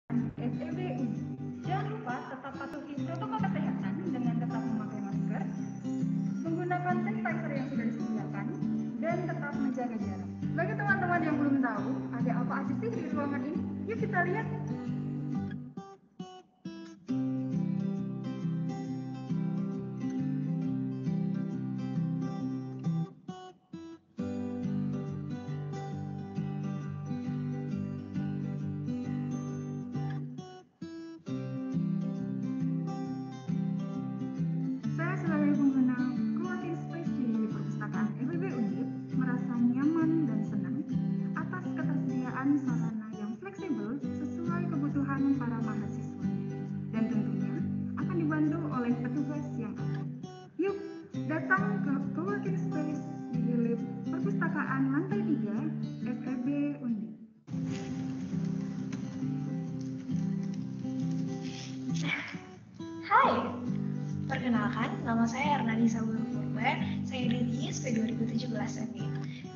SEBU. Jangan lupa tetap patuhi protokol kesehatan dengan tetap memakai masker, menggunakan sanitizer yang sudah disediakan, dan tetap menjaga jarak. Bagi teman-teman yang belum tahu ada apa aja sih di ruangan ini, yuk kita lihat. Saya sebagai pengguna co-working space di perpustakaan FEB Undip merasa nyaman dan senang atas ketersediaan sarana yang fleksibel sesuai kebutuhan para mahasiswa dan tentunya akan dibantu oleh petugas yang ada. Yuk, datang ke co-working space di lift perpustakaan lantai 3 FEB Undip. Hai, perkenalkan, nama saya Ernanisa Purba, saya dari ISP 2017 ini.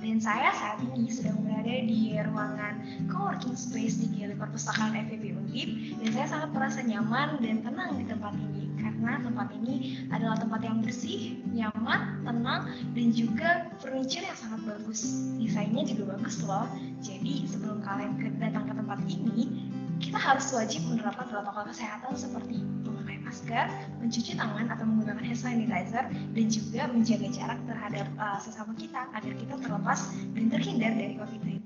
Dan saya saat ini sedang berada di ruangan co-working space di GLI Perpustakaan FEB Undip, dan saya sangat merasa nyaman dan tenang di tempat ini, karena tempat ini adalah tempat yang bersih, nyaman, tenang, dan juga furniture yang sangat bagus. Desainnya juga bagus loh, jadi sebelum kalian datang ke tempat ini, kita harus wajib menerapkan protokol kesehatan seperti memakai masker, mencuci tangan atau menggunakan hand sanitizer, dan juga menjaga jarak terhadap sesama kita agar kita terlepas dan terhindar dari COVID-19.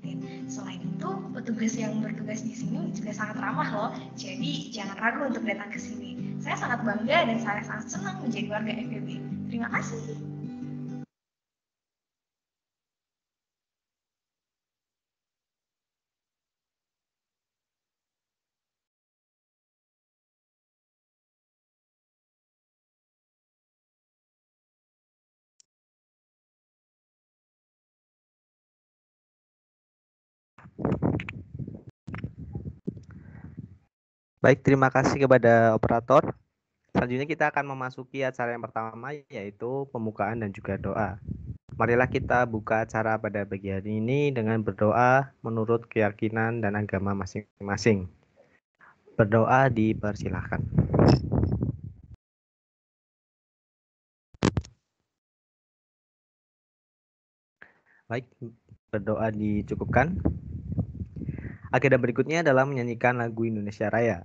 Selain itu, petugas yang bertugas di sini juga sangat ramah loh, jadi jangan ragu untuk datang ke sini. Saya sangat bangga dan saya sangat senang menjadi warga FEB. Terima kasih. Baik, terima kasih kepada operator. Selanjutnya kita akan memasuki acara yang pertama, yaitu pembukaan dan juga doa. Marilah kita buka acara pada pagi hari ini dengan berdoa menurut keyakinan dan agama masing-masing. Berdoa dipersilahkan. Baik, berdoa dicukupkan. Agenda berikutnya adalah menyanyikan lagu Indonesia Raya.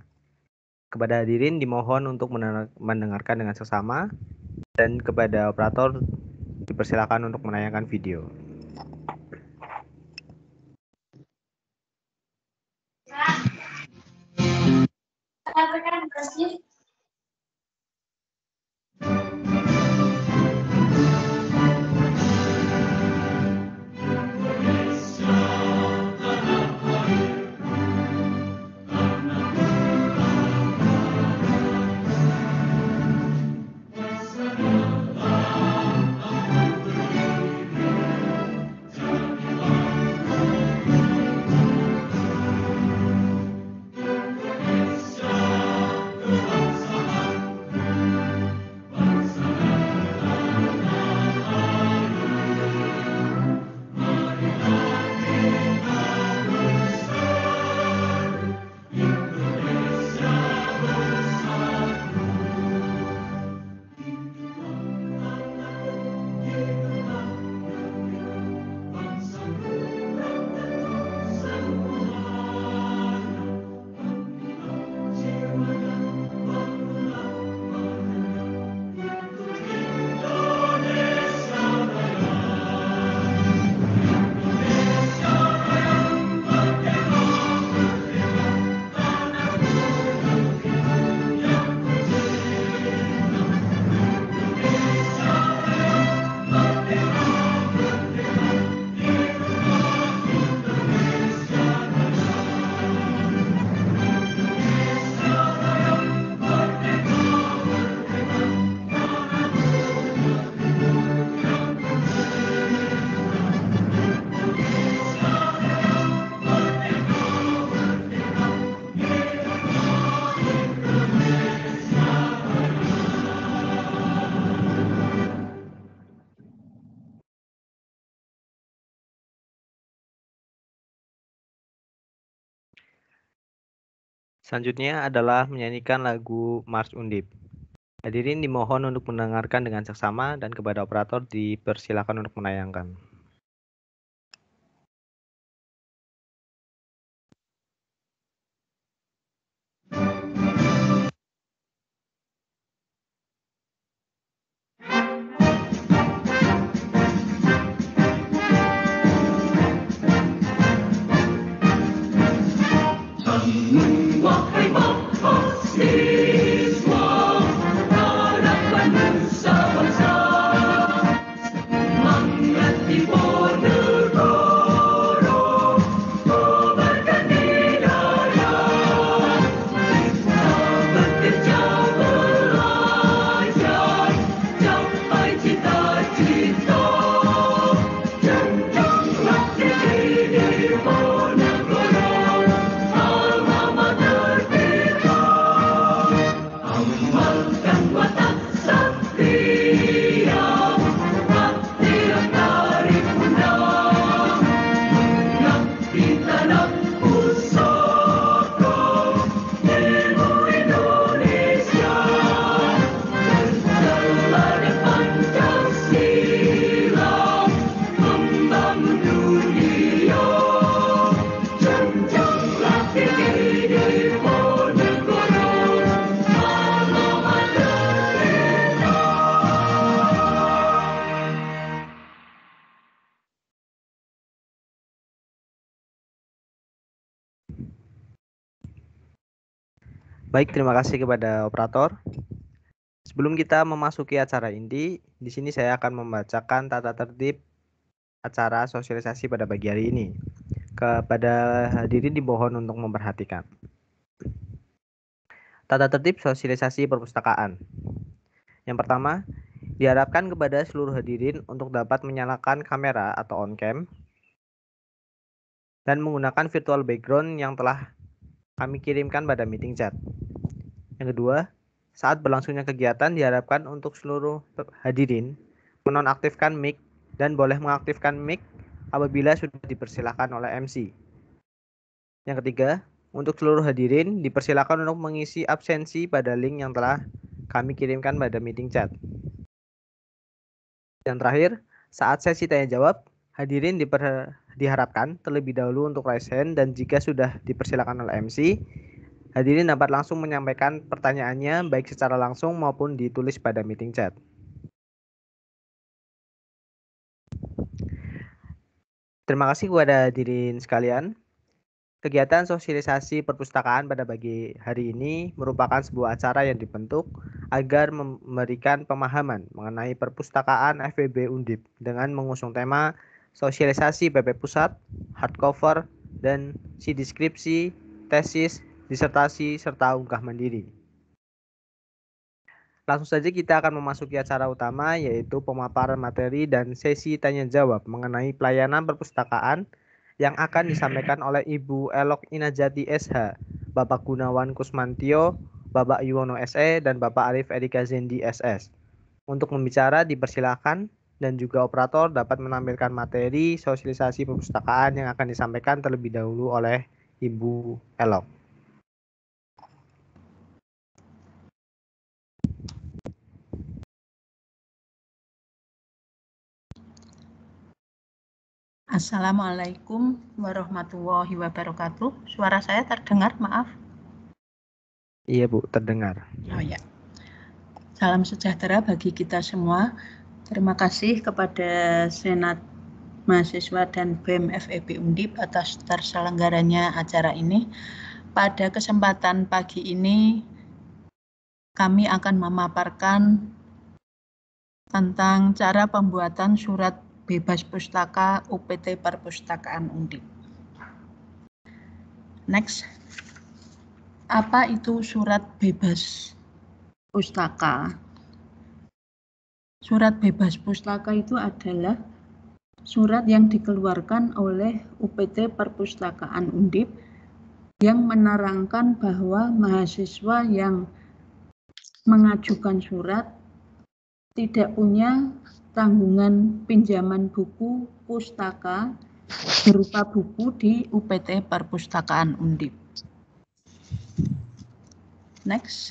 Kepada hadirin dimohon untuk mendengarkan dengan seksama, dan kepada operator dipersilakan untuk menayangkan video. Rekan-rekan bersih. Selanjutnya adalah menyanyikan lagu Mars Undip. Hadirin dimohon untuk mendengarkan dengan seksama dan kepada operator dipersilakan untuk menayangkan. Wahai mahasiswa, harapan nusa bangsa, semangat Diponegoro, kobarkan hidayah, kita bekerja belajar, capai cita-cita, jenjanglah tinggi Diponegoro. Amalkan watak satria, hati yang tarik undang, mengabdi tanah pusaka, ilmu Indonesia, berjalan Pancasila, membangun dunia, jenjanglah tinggi Diponegoro. Baik, terima kasih kepada operator. Sebelum kita memasuki acara inti, di sini saya akan membacakan tata tertib acara sosialisasi pada pagi hari ini. Kepada hadirin dimohon untuk memperhatikan. Tata tertib sosialisasi perpustakaan. Yang pertama, diharapkan kepada seluruh hadirin untuk dapat menyalakan kamera atau on cam dan menggunakan virtual background yang telah kami kirimkan pada meeting chat. Yang kedua, saat berlangsungnya kegiatan diharapkan untuk seluruh hadirin menonaktifkan mic dan boleh mengaktifkan mic apabila sudah dipersilakan oleh MC. Yang ketiga, untuk seluruh hadirin dipersilakan untuk mengisi absensi pada link yang telah kami kirimkan pada meeting chat. Yang terakhir, saat sesi tanya jawab, hadirin diharapkan terlebih dahulu untuk raise hand dan jika sudah dipersilakan oleh MC, hadirin dapat langsung menyampaikan pertanyaannya baik secara langsung maupun ditulis pada meeting chat. Terima kasih kepada hadirin sekalian. Kegiatan sosialisasi perpustakaan pada pagi hari ini merupakan sebuah acara yang dibentuk agar memberikan pemahaman mengenai perpustakaan FEB Undip dengan mengusung tema sosialisasi PP Pusat, hardcover, dan deskripsi, tesis, disertasi, serta unggah mandiri. Langsung saja kita akan memasuki acara utama yaitu pemaparan materi dan sesi tanya jawab mengenai pelayanan perpustakaan yang akan disampaikan oleh Ibu Elok Inajati SH, Bapak Gunawan Kusmantio, Bapak Yuwono SE, dan Bapak Arif Erika Zendi SS. Untuk membicara dipersilakan dan juga operator dapat menampilkan materi sosialisasi perpustakaan yang akan disampaikan terlebih dahulu oleh Ibu Elok. Assalamualaikum warahmatullahi wabarakatuh. Suara saya terdengar, maaf. Iya Bu, terdengar. Oh ya. Salam sejahtera bagi kita semua. Terima kasih kepada Senat Mahasiswa dan BEM FEB Undip atas terselenggaranya acara ini. Pada kesempatan pagi ini kami akan memaparkan tentang cara pembuatan surat bebas pustaka UPT Perpustakaan Undip. Next. Apa itu surat bebas pustaka? Surat bebas pustaka itu adalah surat yang dikeluarkan oleh UPT Perpustakaan Undip yang menerangkan bahwa mahasiswa yang mengajukan surat tidak punya tanggungan pinjaman buku pustaka berupa buku di UPT Perpustakaan Undip. Next.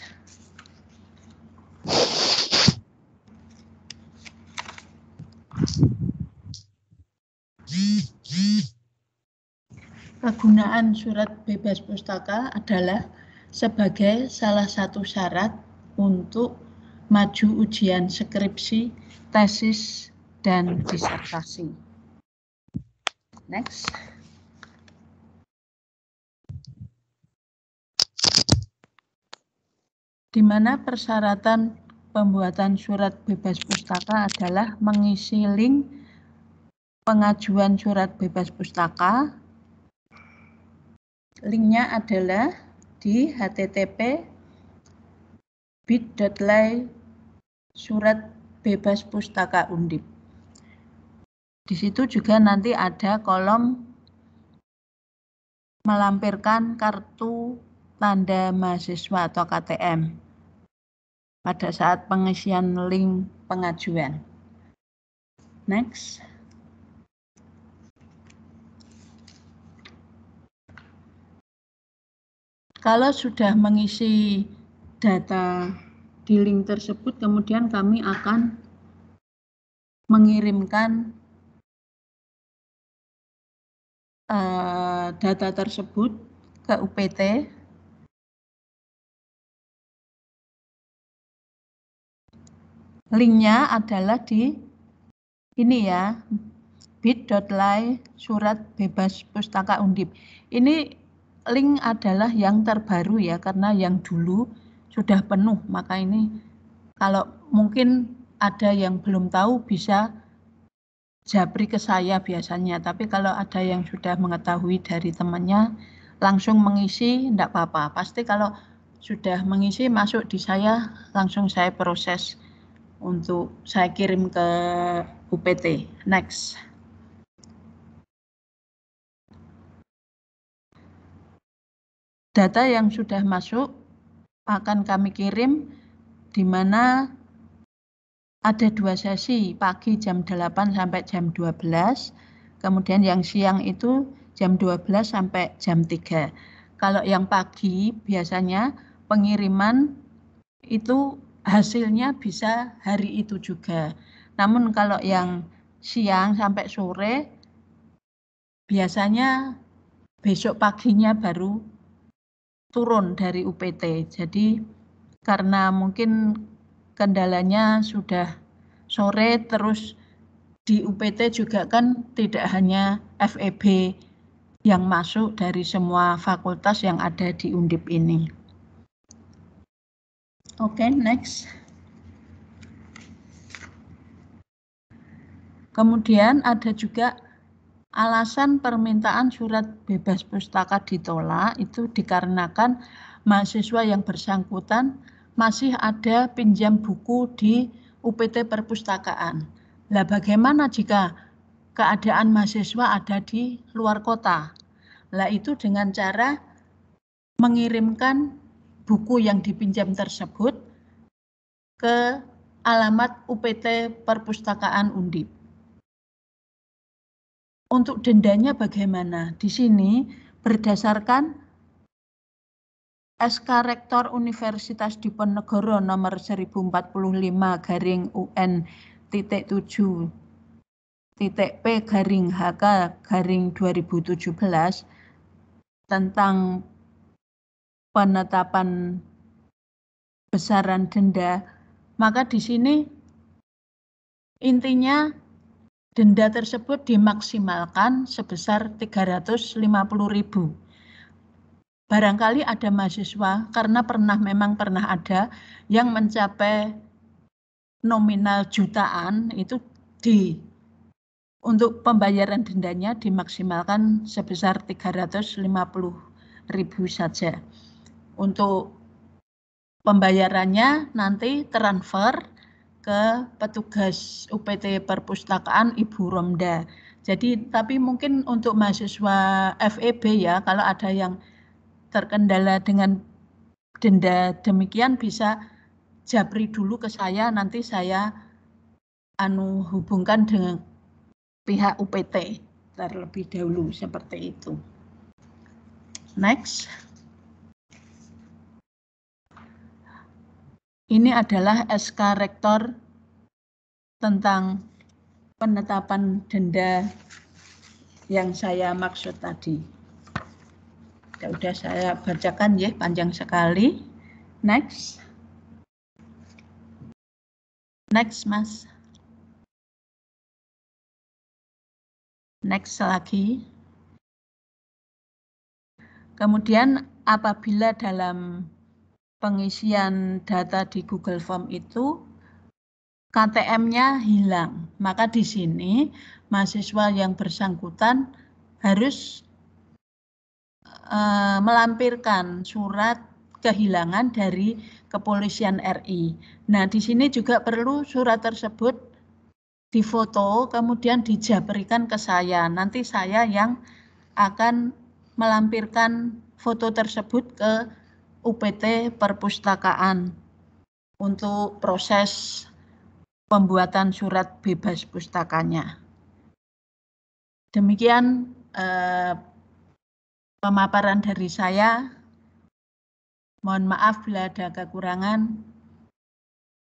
Kegunaan surat bebas pustaka adalah sebagai salah satu syarat untuk maju ujian skripsi, tesis, dan disertasi. Next. Di mana persyaratan pembuatan surat bebas pustaka adalah mengisi link pengajuan surat bebas pustaka. Linknya adalah di http://bit.ly/surat bebas pustaka Undip. Di situ juga nanti ada kolom melampirkan kartu tanda mahasiswa atau KTM pada saat pengisian link pengajuan. Next. Kalau sudah mengisi data di link tersebut, kemudian kami akan mengirimkan data tersebut ke UPT. Linknya adalah di ini ya, bit.ly/surat bebas pustaka Undip. Ini link adalah yang terbaru ya, karena yang dulu sudah penuh, maka ini kalau mungkin ada yang belum tahu bisa japri ke saya biasanya, tapi kalau ada yang sudah mengetahui dari temannya langsung mengisi, enggak apa-apa. Pasti kalau sudah mengisi masuk di saya, langsung saya proses untuk saya kirim ke UPT. Next. Data yang sudah masuk akan kami kirim, di mana ada 2 sesi, pagi jam 8 sampai jam 12, kemudian yang siang itu jam 12 sampai jam 3. Kalau yang pagi biasanya pengiriman itu hasilnya bisa hari itu juga. Namun kalau yang siang sampai sore biasanya besok paginya baru turun dari UPT. Jadi karena mungkin kendalanya sudah sore, terus di UPT juga kan tidak hanya FEB yang masuk dari semua fakultas yang ada di Undip ini. Oke, next. Kemudian ada juga alasan permintaan surat bebas pustaka ditolak itu dikarenakan mahasiswa yang bersangkutan masih ada pinjam buku di UPT perpustakaan. Lah bagaimana jika keadaan mahasiswa ada di luar kota? Lah itu dengan cara mengirimkan buku yang dipinjam tersebut ke alamat UPT perpustakaan Undip. Untuk dendanya bagaimana? Di sini berdasarkan SK Rektor Universitas Diponegoro nomor 1045/UN-T7-P/HK/2017 tentang penetapan besaran denda, maka di sini intinya denda tersebut dimaksimalkan sebesar 350.000. Barangkali ada mahasiswa, karena memang pernah ada yang mencapai nominal jutaan, itu untuk pembayaran dendanya dimaksimalkan sebesar 350.000 saja. Untuk pembayarannya nanti transfer ke petugas UPT perpustakaan Ibu Romda. Jadi tapi mungkin untuk mahasiswa FEB ya, kalau ada yang terkendala dengan denda demikian bisa japri dulu ke saya, nanti saya hubungkan dengan pihak UPT terlebih dahulu, seperti itu. Next. Ini adalah SK Rektor tentang penetapan denda yang saya maksud tadi. Sudah saya bacakan ya, panjang sekali. Next. Next, Mas. Next lagi. Kemudian apabila dalam pengisian data di Google Form itu KTM-nya hilang, maka di sini mahasiswa yang bersangkutan harus melampirkan surat kehilangan dari Kepolisian RI. Nah, di sini juga perlu surat tersebut difoto, kemudian dijabarkan ke saya. Nanti saya yang akan melampirkan foto tersebut ke UPT Perpustakaan untuk proses pembuatan surat bebas pustakanya. Demikian pemaparan dari saya. Mohon maaf bila ada kekurangan.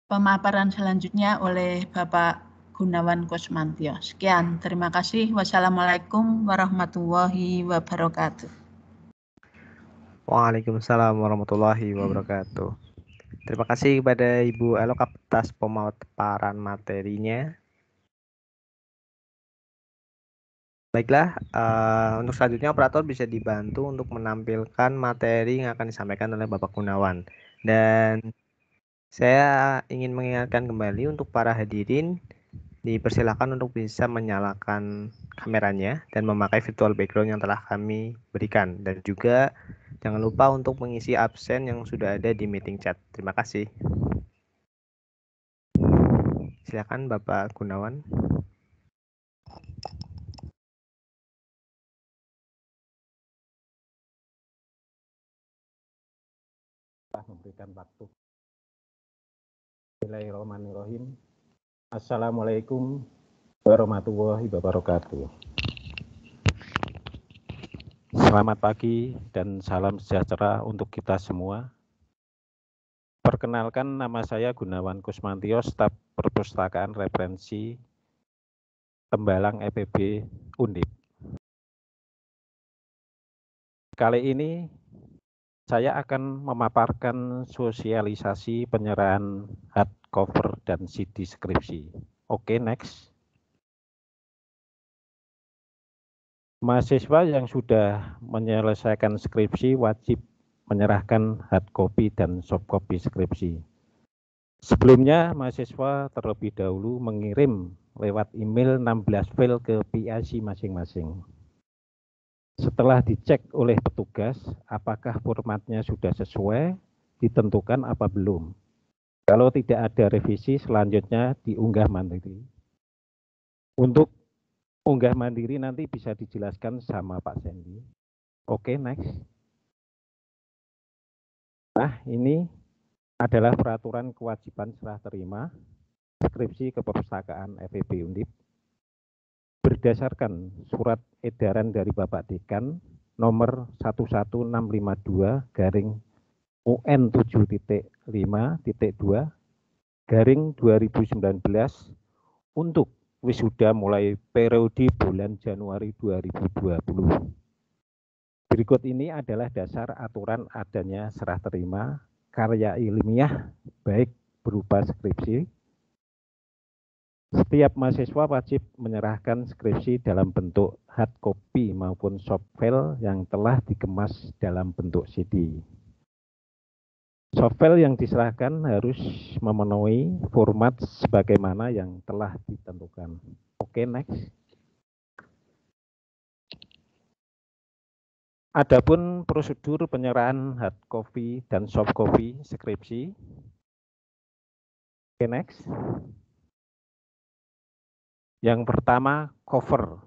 Pemaparan selanjutnya oleh Bapak Gunawan Kusmantio. Sekian, terima kasih. Wassalamualaikum warahmatullahi wabarakatuh. Waalaikumsalam warahmatullahi wabarakatuh. Terima kasih kepada Ibu Elok atas pemaparan materinya. Baiklah, untuk selanjutnya operator bisa dibantu untuk menampilkan materi yang akan disampaikan oleh Bapak Gunawan. Dan saya ingin mengingatkan kembali untuk para hadirin, dipersilakan untuk bisa menyalakan kameranya dan memakai virtual background yang telah kami berikan. Dan juga jangan lupa untuk mengisi absen yang sudah ada di meeting chat. Terima kasih. Silakan Bapak Gunawan. Memberikan waktu. Bismillahirrahmanirrahim. Assalamualaikum warahmatullahi wabarakatuh. Selamat pagi dan salam sejahtera untuk kita semua. Perkenalkan, nama saya Gunawan Kusmantio, staf Perpustakaan Referensi Tembalang FEB Undip. Kali ini saya akan memaparkan sosialisasi penyerahan hardcover dan CD skripsi. Oke, next. Mahasiswa yang sudah menyelesaikan skripsi wajib menyerahkan hard copy dan soft copy skripsi. Sebelumnya, mahasiswa terlebih dahulu mengirim lewat email 16 file ke PIC masing-masing. Setelah dicek oleh petugas, apakah formatnya sudah sesuai, ditentukan apa belum. Kalau tidak ada revisi, selanjutnya diunggah mandiri. Untuk unggah mandiri nanti bisa dijelaskan sama Pak Sandy. Oke, next. Nah, ini adalah peraturan kewajiban serah terima skripsi keperpustakaan FEB Undip. Berdasarkan surat edaran dari Bapak Dekan nomor 11652/UN 7.5.2/2019 untuk wisuda mulai periode bulan Januari 2020. Berikut ini adalah dasar aturan adanya serah terima karya ilmiah baik berupa skripsi. Setiap mahasiswa wajib menyerahkan skripsi dalam bentuk hard copy maupun soft file yang telah dikemas dalam bentuk CD. Soft file yang diserahkan harus memenuhi format sebagaimana yang telah ditentukan. Oke, next. Adapun prosedur penyerahan hard copy dan soft copy skripsi. Oke, next. Yang pertama, cover.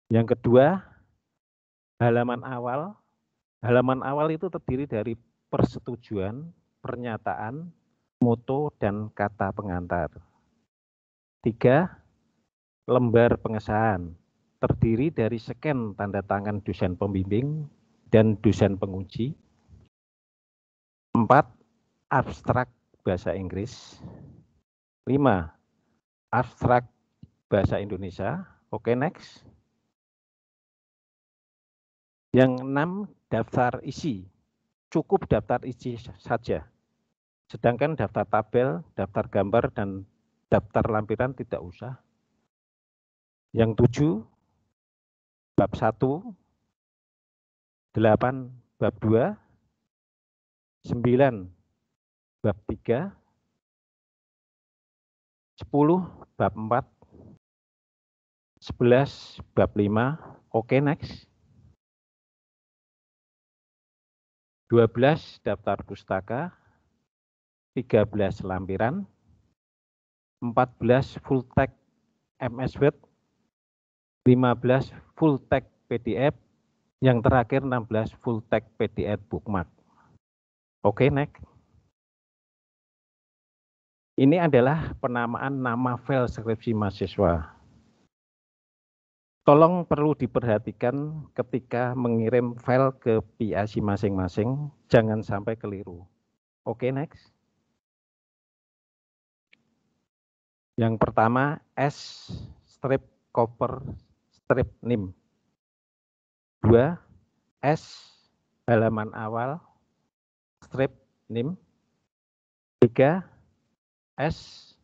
Yang kedua, halaman awal. Halaman awal itu terdiri dari persetujuan, pernyataan, moto, dan kata pengantar. 3. Lembar pengesahan. Terdiri dari scan tanda tangan dosen pembimbing dan dosen penguji. 4. abstrak bahasa Inggris. 5. Abstrak bahasa Indonesia. Oke, next. Yang 6, daftar isi. Cukup daftar isi saja. Sedangkan daftar tabel, daftar gambar, dan daftar lampiran tidak usah. Yang 7, bab 1, 8, bab 2, 9, bab 3, 10, bab 4, 11, bab 5. Oke, next. 12, daftar pustaka. 13, lampiran. 14, full text MS Word. 15, full text PDF. Yang terakhir 16, full text PDF bookmark. Oke, next. Ini adalah penamaan nama file skripsi mahasiswa. Tolong perlu diperhatikan ketika mengirim file ke PIC masing-masing, jangan sampai keliru. Oke, next. Yang pertama, S strip cover strip nim. 2, S halaman awal strip nim. 3, S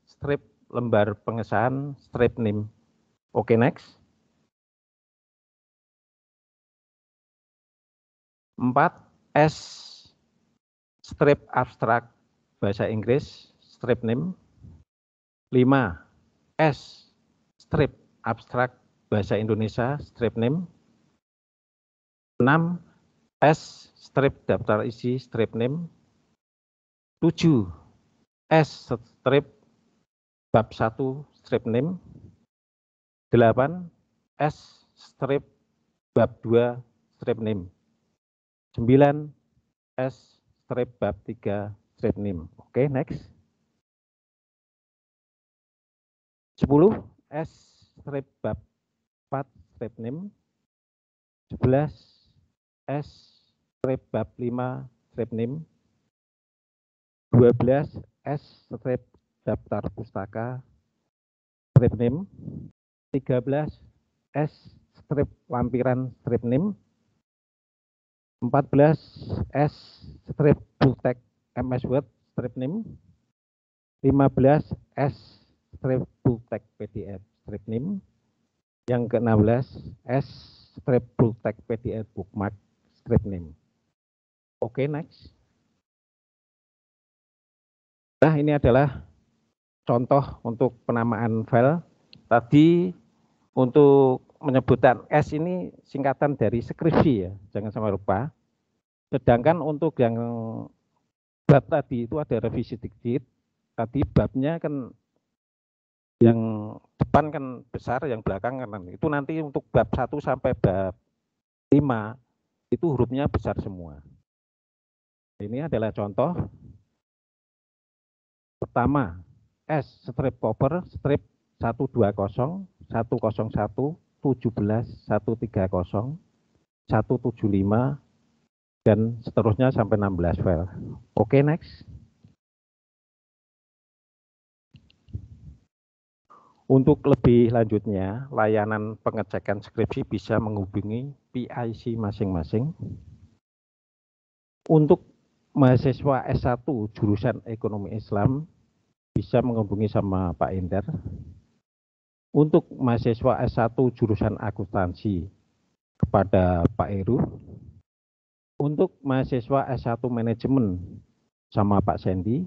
strip lembar pengesahan strip nim. Oke, next. 4, S strip abstrak bahasa Inggris strip nim. 5, S strip abstrak bahasa Indonesia strip nim. 6, S strip daftar isi strip nim. 7, S strip bab 1 strip nim. 8, S strip bab 2 strip nim. 9, S strip bab 3 strip nim. Oke, next. 10, S strip bab 4 strip nim. 11, S strip bab 5 strip nim. 12, S strip daftar pustaka strip nim. 13, S strip lampiran strip nim. 14, S strip full text MS Word strip nim. 15, S strip full text PDF strip nim. Yang ke-16, S strip full text PDF bookmark strip nim. Oke, next. Nah, ini adalah contoh untuk penamaan file. Tadi untuk menyebutkan S ini singkatan dari skripsi ya, jangan sampai lupa. Sedangkan untuk yang bab tadi itu ada revisi dikit. Tadi babnya kan yang depan kan besar, yang belakang kan itu nanti untuk bab 1 sampai bab 5 itu hurufnya besar semua. Ini adalah contoh. Pertama, S strip cover strip 120, 101, 17, 130, 175, dan seterusnya sampai 16 file. Oke, next. Untuk lebih lanjutnya, layanan pengecekan skripsi bisa menghubungi PIC masing-masing. Untuk mahasiswa S1 jurusan Ekonomi Islam bisa menghubungi sama Pak Ender. Untuk mahasiswa S1 jurusan akuntansi kepada Pak Heru. Untuk mahasiswa S1 manajemen sama Pak Sandy.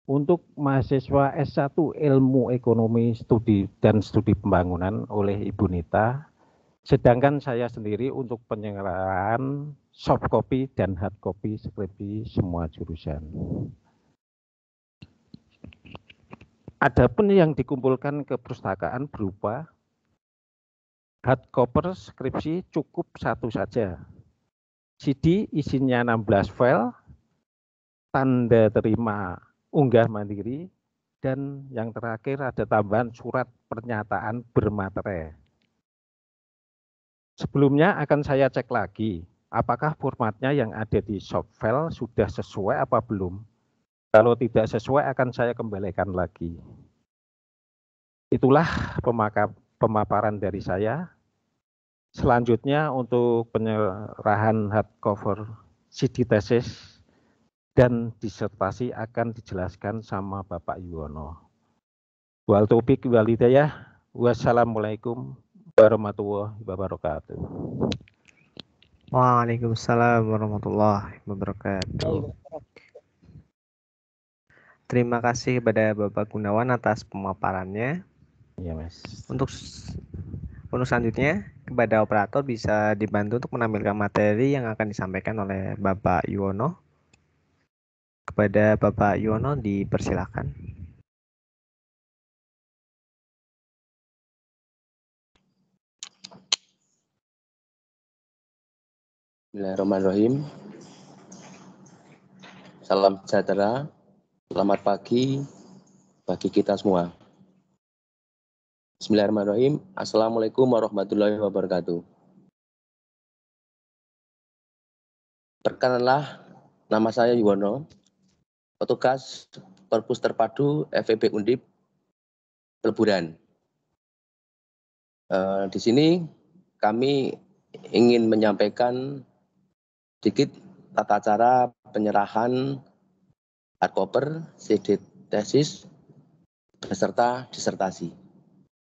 Untuk mahasiswa S1 ilmu ekonomi studi dan studi pembangunan oleh Ibu Nita. Sedangkan saya sendiri untuk penyelenggaraan soft copy dan hard copy skripsi semua jurusan. Adapun yang dikumpulkan ke perpustakaan berupa hardcover skripsi cukup 1 saja. CD isinya 16 file, tanda terima unggah mandiri, dan yang terakhir ada tambahan surat pernyataan bermaterai. Sebelumnya akan saya cek lagi apakah formatnya yang ada di soft file sudah sesuai apa belum? Kalau tidak sesuai akan saya kembalikan lagi. Itulah pemaparan dari saya. Selanjutnya untuk penyerahan hardcover CD tesis dan disertasi akan dijelaskan sama Bapak Yuwono. Wal taufiq wal hidayah. Wassalamualaikum warahmatullahi wabarakatuh. Waalaikumsalam warahmatullahi wabarakatuh. Terima kasih kepada Bapak Gunawan atas pemaparannya. Ya, Mas. Untuk selanjutnya, kepada operator bisa dibantu untuk menampilkan materi yang akan disampaikan oleh Bapak Yuwono. Kepada Bapak Yuwono dipersilakan. Bismillahirrahmanirrahim. Salam sejahtera, selamat pagi bagi kita semua. Bismillahirrahmanirrahim. Assalamualaikum warahmatullahi wabarakatuh. Perkenalanlah, nama saya Yuwono, petugas Perpus Terpadu FEB Undip Peleburan. Di sini kami ingin menyampaikan sedikit tata cara penyerahan hardcover CD tesis beserta disertasi.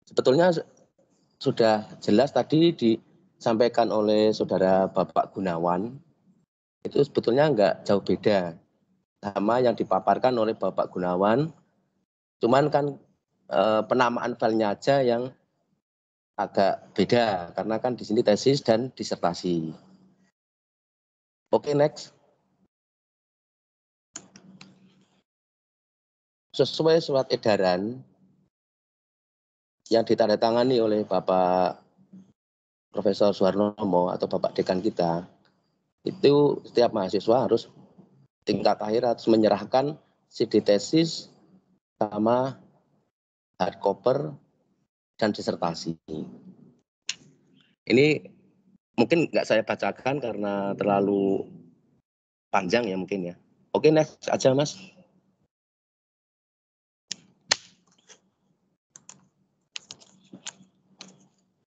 Sebetulnya sudah jelas tadi disampaikan oleh saudara Bapak Gunawan, itu sebetulnya enggak jauh beda sama yang dipaparkan oleh Bapak Gunawan, cuman kan penamaan filenya aja yang agak beda karena kan di sini tesis dan disertasi. Oke, next. Sesuai surat edaran yang ditandatangani oleh Bapak Profesor Suharnomo atau Bapak Dekan kita, itu setiap mahasiswa harus tingkat akhir harus menyerahkan CD tesis sama hardcover dan disertasi. Ini mungkin nggak saya bacakan karena terlalu panjang ya mungkin ya. Oke, next aja Mas.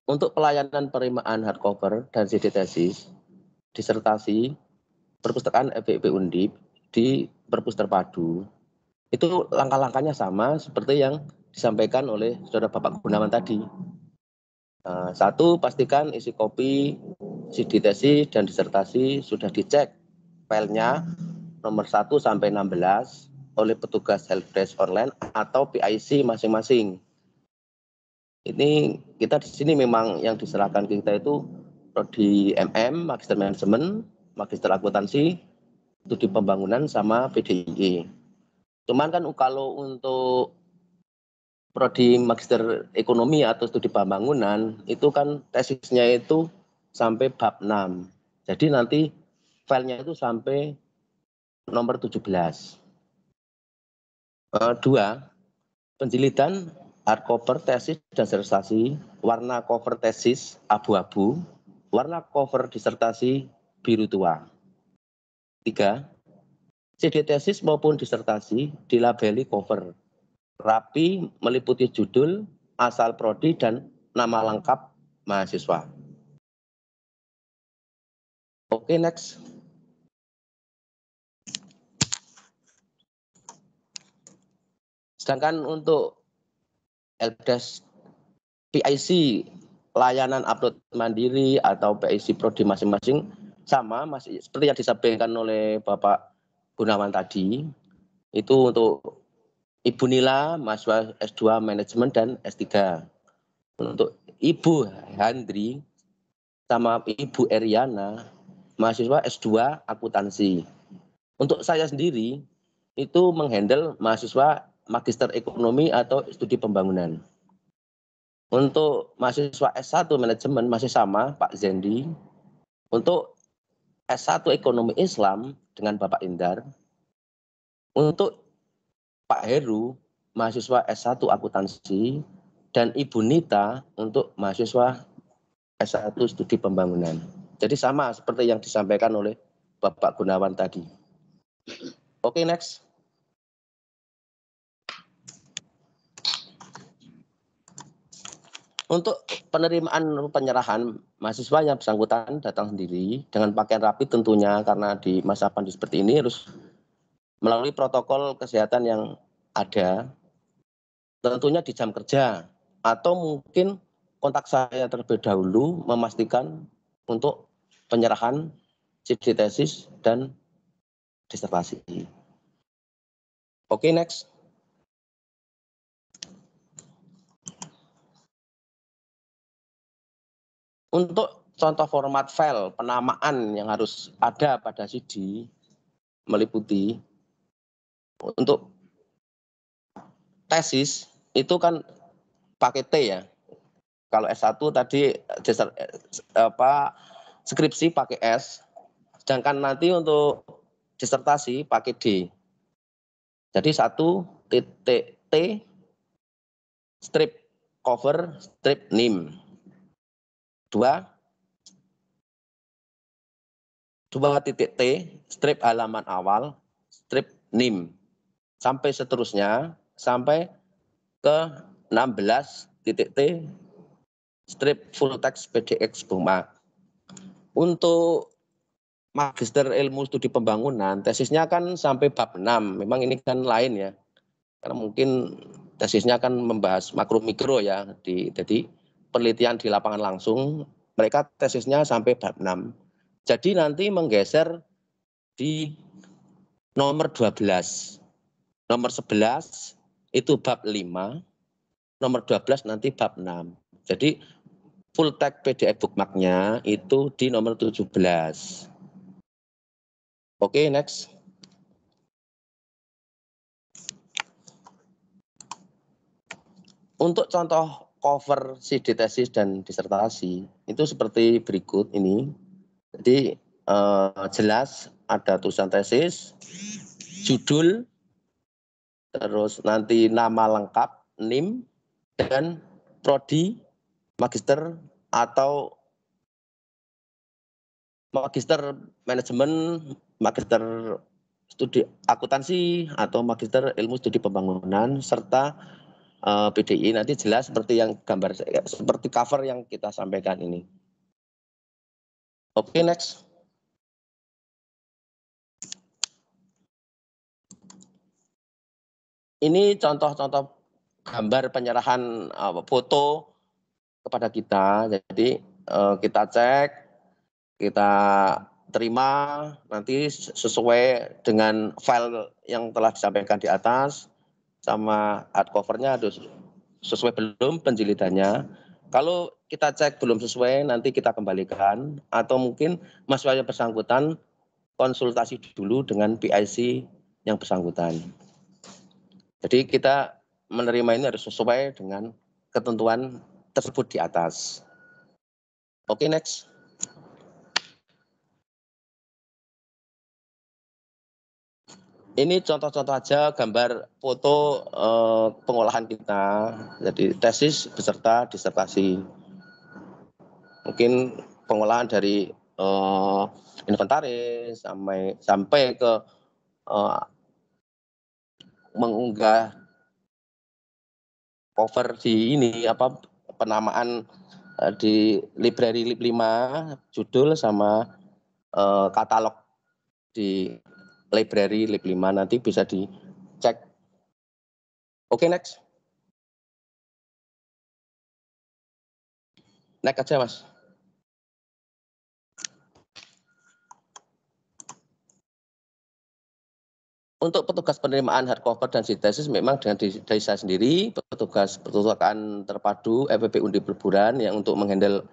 Untuk pelayanan penerimaan hardcover dan CD tesis, disertasi, perpustakaan FEB Undip di Perpus Terpadu, itu langkah-langkahnya sama seperti yang disampaikan oleh saudara Bapak Gunawan tadi. Satu, pastikan isi kopi CD tesis dan disertasi sudah dicek filenya nomor 1 sampai 16 oleh petugas helpdesk online atau PIC masing-masing. Ini kita di sini memang yang diserahkan kita itu prodi MM, Magister Manajemen, Magister Akuntansi, Studi Pembangunan sama PDIE. Cuman kan kalau untuk prodi Magister Ekonomi atau Studi Pembangunan itu kan tesisnya itu sampai bab 6. Jadi nanti filenya itu sampai nomor 17. 2. Penjilitan hardcover tesis dan disertasi, warna cover tesis abu-abu, warna cover disertasi biru tua. 3. CD tesis maupun disertasi dilabeli cover, rapi meliputi judul, asal prodi, dan nama lengkap mahasiswa. Oke, next. Sedangkan untuk helpdesk PIC, layanan upload mandiri atau PIC prodi masing-masing sama masih seperti yang disampaikan oleh Bapak Gunawan tadi. Itu untuk Ibu Nila, mahasiswa S2 Manajemen dan S3. Untuk Ibu Handri sama Ibu Eriana, mahasiswa S2 Akuntansi. Untuk saya sendiri itu menghandle mahasiswa Magister Ekonomi atau Studi Pembangunan. Untuk mahasiswa S1 Manajemen masih sama Pak Zendi. Untuk S1 Ekonomi Islam dengan Bapak Indar. Untuk Pak Heru, mahasiswa S1 Akuntansi. Dan Ibu Nita untuk mahasiswa S1 Studi Pembangunan. Jadi sama seperti yang disampaikan oleh Bapak Gunawan tadi. Oke, next. Untuk penerimaan penyerahan mahasiswa yang bersangkutan datang sendiri dengan pakaian rapi tentunya, karena di masa pandemi seperti ini harus melalui protokol kesehatan yang ada, tentunya di jam kerja atau mungkin kontak saya terlebih dahulu memastikan untuk penyerahan skripsi tesis dan disertasi. Oke, next. Untuk contoh format file penamaan yang harus ada pada CD meliputi untuk tesis itu kan pakai T ya. Kalau S1 tadi skripsi pakai S, sedangkan nanti untuk disertasi pakai D. Jadi 1.T strip cover strip NIM. 2.T strip halaman awal strip NIM. Sampai seterusnya sampai ke 16.T strip full text PDX bookmark. Untuk Magister Ilmu Studi Pembangunan, tesisnya kan sampai bab 6. Memang ini kan lain ya. Karena mungkin tesisnya kan membahas makro mikro ya. Jadi penelitian di lapangan langsung, mereka tesisnya sampai bab 6. Jadi nanti menggeser di nomor 12. Nomor 11 itu bab 5. Nomor 12 nanti bab 6. Jadi full text PDF bookmark-nya itu di nomor 17. Oke, next. Untuk contoh cover CD tesis dan disertasi itu seperti berikut ini. Jadi jelas ada tulisan tesis, judul, terus nanti nama lengkap, NIM, dan prodi, magister atau magister manajemen, magister studi akuntansi atau magister ilmu studi pembangunan serta PDI. Nanti jelas seperti yang gambar, seperti cover yang kita sampaikan ini. Oke, next. Ini contoh-contoh gambar penyerahan foto kepada kita. Jadi kita cek, kita terima nanti sesuai dengan file yang telah disampaikan di atas, sama hardcovernya harus sesuai belum penjilidannya. Kalau kita cek belum sesuai, nanti kita kembalikan, atau mungkin mahasiswa yang bersangkutan konsultasi dulu dengan PIC yang bersangkutan. Jadi kita menerima ini harus sesuai dengan ketentuan tersebut di atas. Oke, next. Ini contoh-contoh aja gambar foto pengolahan kita, jadi tesis beserta disertasi. Mungkin pengolahan dari inventaris sampai ke mengunggah cover di ini penamaan di library lib 5, judul sama katalog di library lib 5, nanti bisa dicek. Oke, next. Next aja, Mas. Untuk petugas penerimaan hardcover dan sintesis memang dengan dari saya sendiri, petugas pertukaran terpadu FEB Undip Leburan yang untuk menghandle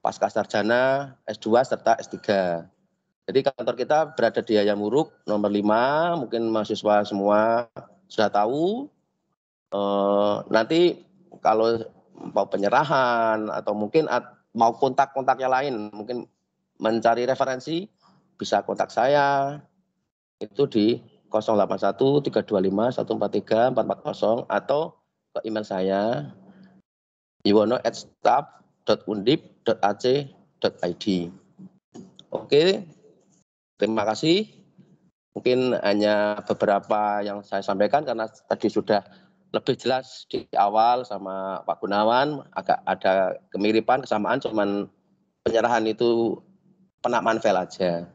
pasca sarjana, S2 serta S3. Jadi kantor kita berada di Hayam Wuruk nomor 5, mungkin mahasiswa semua sudah tahu. Nanti kalau mau penyerahan atau mungkin mau kontak-kontak yang lain, mungkin mencari referensi, bisa kontak saya, itu di 081 325 143 440 atau ke email saya yuwono@staff.undip.ac.id. Oke, terima kasih. Mungkin hanya beberapa yang saya sampaikan karena tadi sudah lebih jelas di awal sama Pak Gunawan, agak ada kemiripan, kesamaan, cuman penyerahan itu penamaan file aja.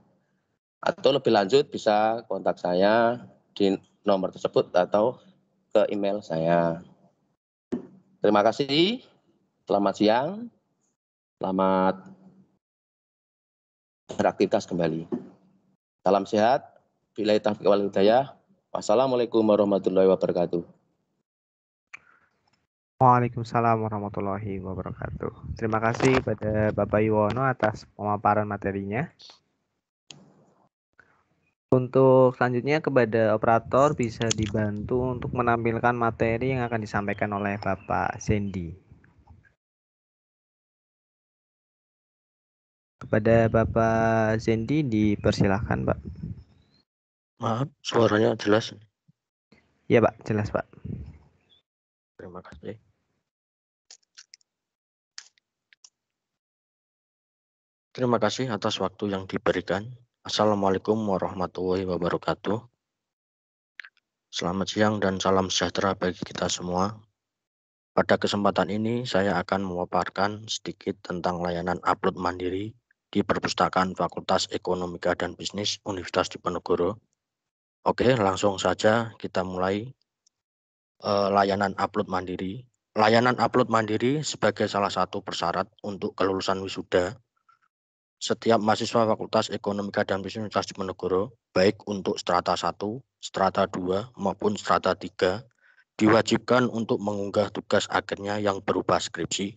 Atau lebih lanjut bisa kontak saya di nomor tersebut atau ke email saya. Terima kasih, selamat siang, selamat beraktivitas kembali. Salam sehat. Billahi taufiq wal hidayah. Wassalamualaikum warahmatullahi wabarakatuh. Waalaikumsalam warahmatullahi wabarakatuh. Terima kasih pada Bapak Yuwono atas pemaparan materinya. Untuk selanjutnya kepada operator bisa dibantu untuk menampilkan materi yang akan disampaikan oleh Bapak Sandy. Kepada Bapak Sandy dipersilahkan, Pak. Maaf, suaranya jelas. Ya, Pak, jelas, Pak. Terima kasih. Terima kasih atas waktu yang diberikan. Assalamualaikum warahmatullahi wabarakatuh. Selamat siang dan salam sejahtera bagi kita semua. Pada kesempatan ini saya akan memaparkan sedikit tentang layanan upload mandiri di Perpustakaan Fakultas Ekonomika dan Bisnis Universitas Diponegoro. Oke, langsung saja kita mulai layanan upload mandiri. Layanan upload mandiri sebagai salah satu persyarat untuk kelulusan wisuda. Setiap mahasiswa Fakultas Ekonomika dan Bisnis Universitas Diponegoro, baik untuk strata 1, strata 2, maupun strata 3, diwajibkan untuk mengunggah tugas akhirnya yang berupa skripsi,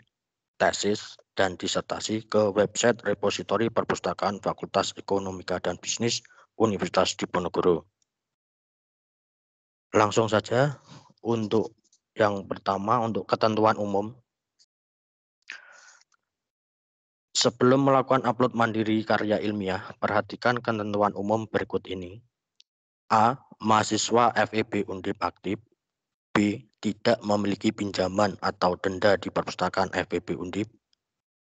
tesis, dan disertasi ke website repositori Perpustakaan Fakultas Ekonomika dan Bisnis Universitas Diponegoro. Langsung saja untuk yang pertama, untuk ketentuan umum. Sebelum melakukan upload mandiri karya ilmiah, perhatikan ketentuan umum berikut ini. A. Mahasiswa FEB Undip aktif. B. Tidak memiliki pinjaman atau denda di perpustakaan FEB Undip.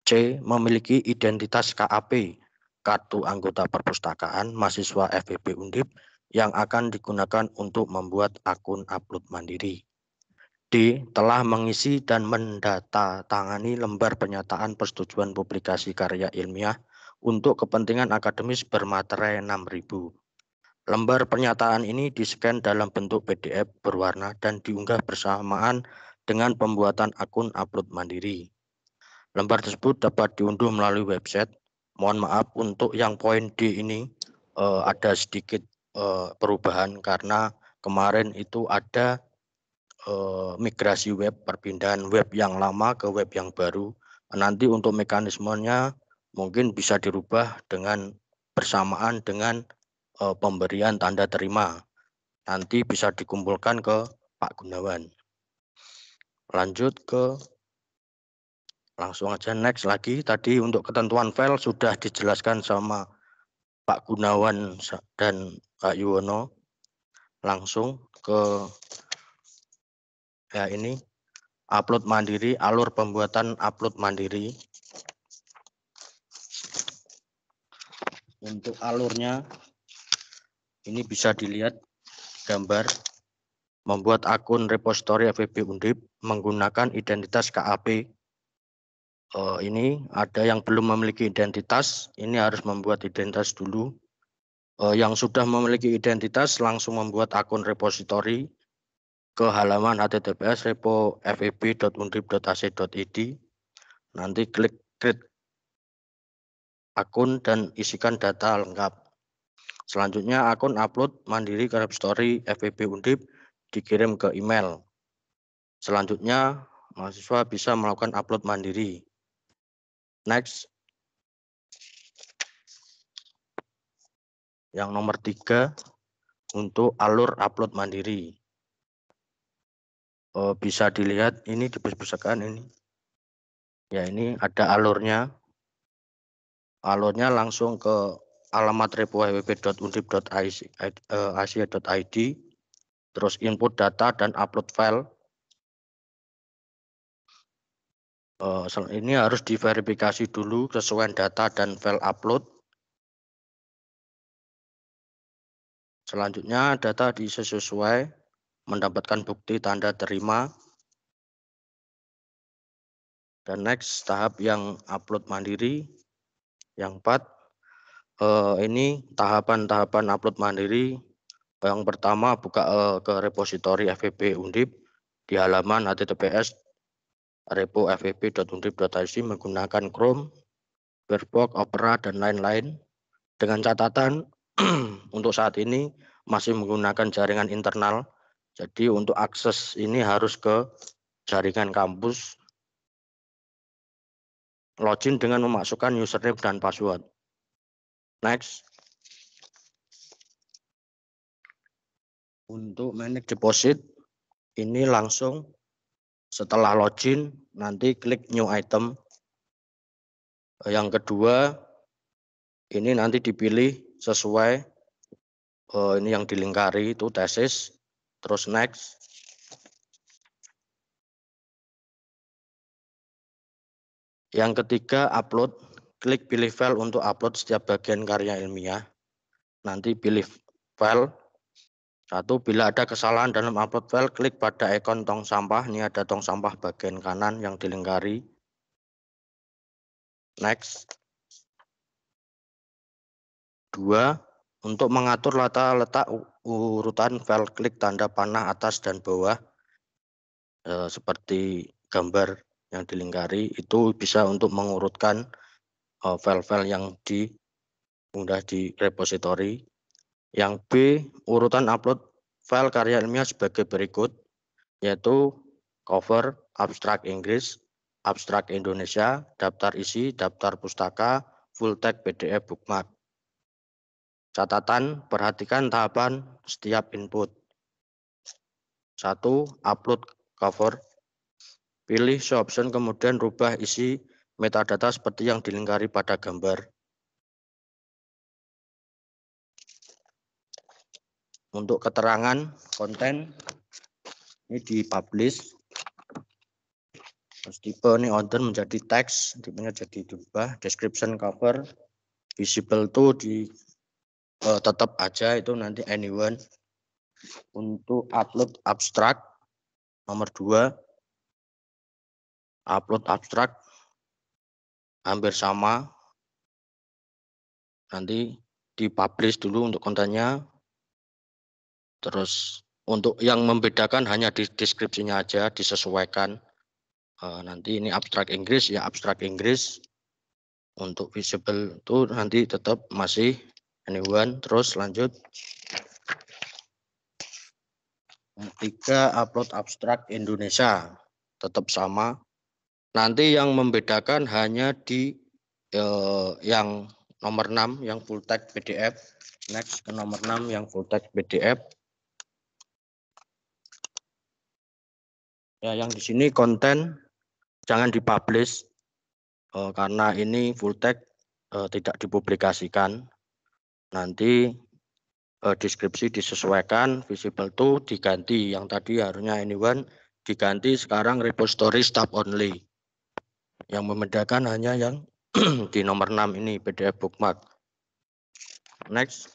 C. Memiliki identitas KAP, kartu anggota perpustakaan mahasiswa FEB Undip yang akan digunakan untuk membuat akun upload mandiri. D. Telah mengisi dan mendatangani lembar pernyataan persetujuan publikasi karya ilmiah untuk kepentingan akademis bermaterai 6.000. Lembar pernyataan ini di-scan dalam bentuk PDF berwarna dan diunggah bersamaan dengan pembuatan akun upload mandiri. Lembar tersebut dapat diunduh melalui website. Mohon maaf untuk yang poin D ini ada sedikit perubahan karena kemarin itu ada migrasi web, perpindahan web yang lama ke web yang baru. Nanti untuk mekanismenya mungkin bisa dirubah dengan bersamaan dengan pemberian tanda terima. Nanti bisa dikumpulkan ke Pak Gunawan. Lanjut ke langsung aja next lagi. Tadi untuk ketentuan file sudah dijelaskan sama Pak Gunawan dan Pak Yuwono. Langsung ke ya ini upload mandiri, alur pembuatan upload mandiri. Untuk alurnya ini bisa dilihat gambar. Membuat akun repositori FEB Undip menggunakan identitas KAP. Ini ada yang belum memiliki identitas, ini harus membuat identitas dulu. Yang sudah memiliki identitas langsung membuat akun repositori ke halaman https repo.feb.undip.ac.id. Nanti klik create akun dan isikan data lengkap. Selanjutnya akun upload mandiri ke repository FEB Undip dikirim ke email. Selanjutnya mahasiswa bisa melakukan upload mandiri. Next. Yang nomor 3 untuk alur upload mandiri. Bisa dilihat ini di perpustakaan ini. Ya, ini ada alurnya. Alurnya langsung ke alamat repo.wp.undip.ac.id, terus input data dan upload file. Ini harus diverifikasi dulu sesuai data dan file upload. Selanjutnya data diisi sesuai, mendapatkan bukti tanda terima. Dan next tahap yang upload mandiri. Yang 4 ini tahapan-tahapan upload mandiri. Yang pertama buka ke repositori FEB Undip di halaman https repo feb.undip.ac menggunakan Chrome, Firefox, Opera, dan lain-lain. Dengan catatan untuk saat ini masih menggunakan jaringan internal. Jadi untuk akses ini harus ke jaringan kampus. Login dengan memasukkan username dan password. Next. Untuk manage deposit, ini langsung setelah login, nanti klik new item. Yang kedua, ini nanti dipilih sesuai ini yang dilingkari itu tesis. Terus next. Yang ketiga, upload. Klik pilih file untuk upload setiap bagian karya ilmiah. Nanti pilih file. Satu, bila ada kesalahan dalam upload file, klik pada ikon tong sampah. Ini ada tong sampah bagian kanan yang dilingkari. Next. 2. Untuk mengatur letak urutan file, klik tanda panah atas dan bawah. Seperti gambar yang dilingkari, itu bisa untuk mengurutkan file-file yang diunggah di repositori. Yang B, urutan upload file karya ilmiah sebagai berikut, yaitu cover, abstrak Inggris, abstrak Indonesia, daftar isi, daftar pustaka, full text PDF bookmark. Catatan, perhatikan tahapan setiap input. 1. Upload cover. Pilih show option, kemudian rubah isi metadata seperti yang dilingkari pada gambar. Untuk keterangan konten, ini dipublish. Terus tipe ini order menjadi teks, tipenya jadi diubah. Description cover, visible to tetap aja itu nanti anyone. Untuk upload abstrak, nomor 2. Upload abstrak hampir sama. Nanti dipublish dulu untuk kontennya. Terus untuk yang membedakan hanya di deskripsinya aja, disesuaikan. Nanti ini abstrak Inggris, ya abstrak Inggris. Untuk visible itu nanti tetap masih anyone. Terus lanjut. 3. Upload abstrak Indonesia. Tetap sama. Nanti yang membedakan hanya di yang nomor 6 yang full text PDF. Next ke nomor 6 yang full text PDF. Ya, yang di sini konten jangan dipublish karena ini full text tidak dipublikasikan. Nanti deskripsi disesuaikan, visible to diganti. Yang tadi harusnya anyone diganti sekarang repository staff only. Yang membedakan hanya yang di nomor 6 ini PDF bookmark. Next.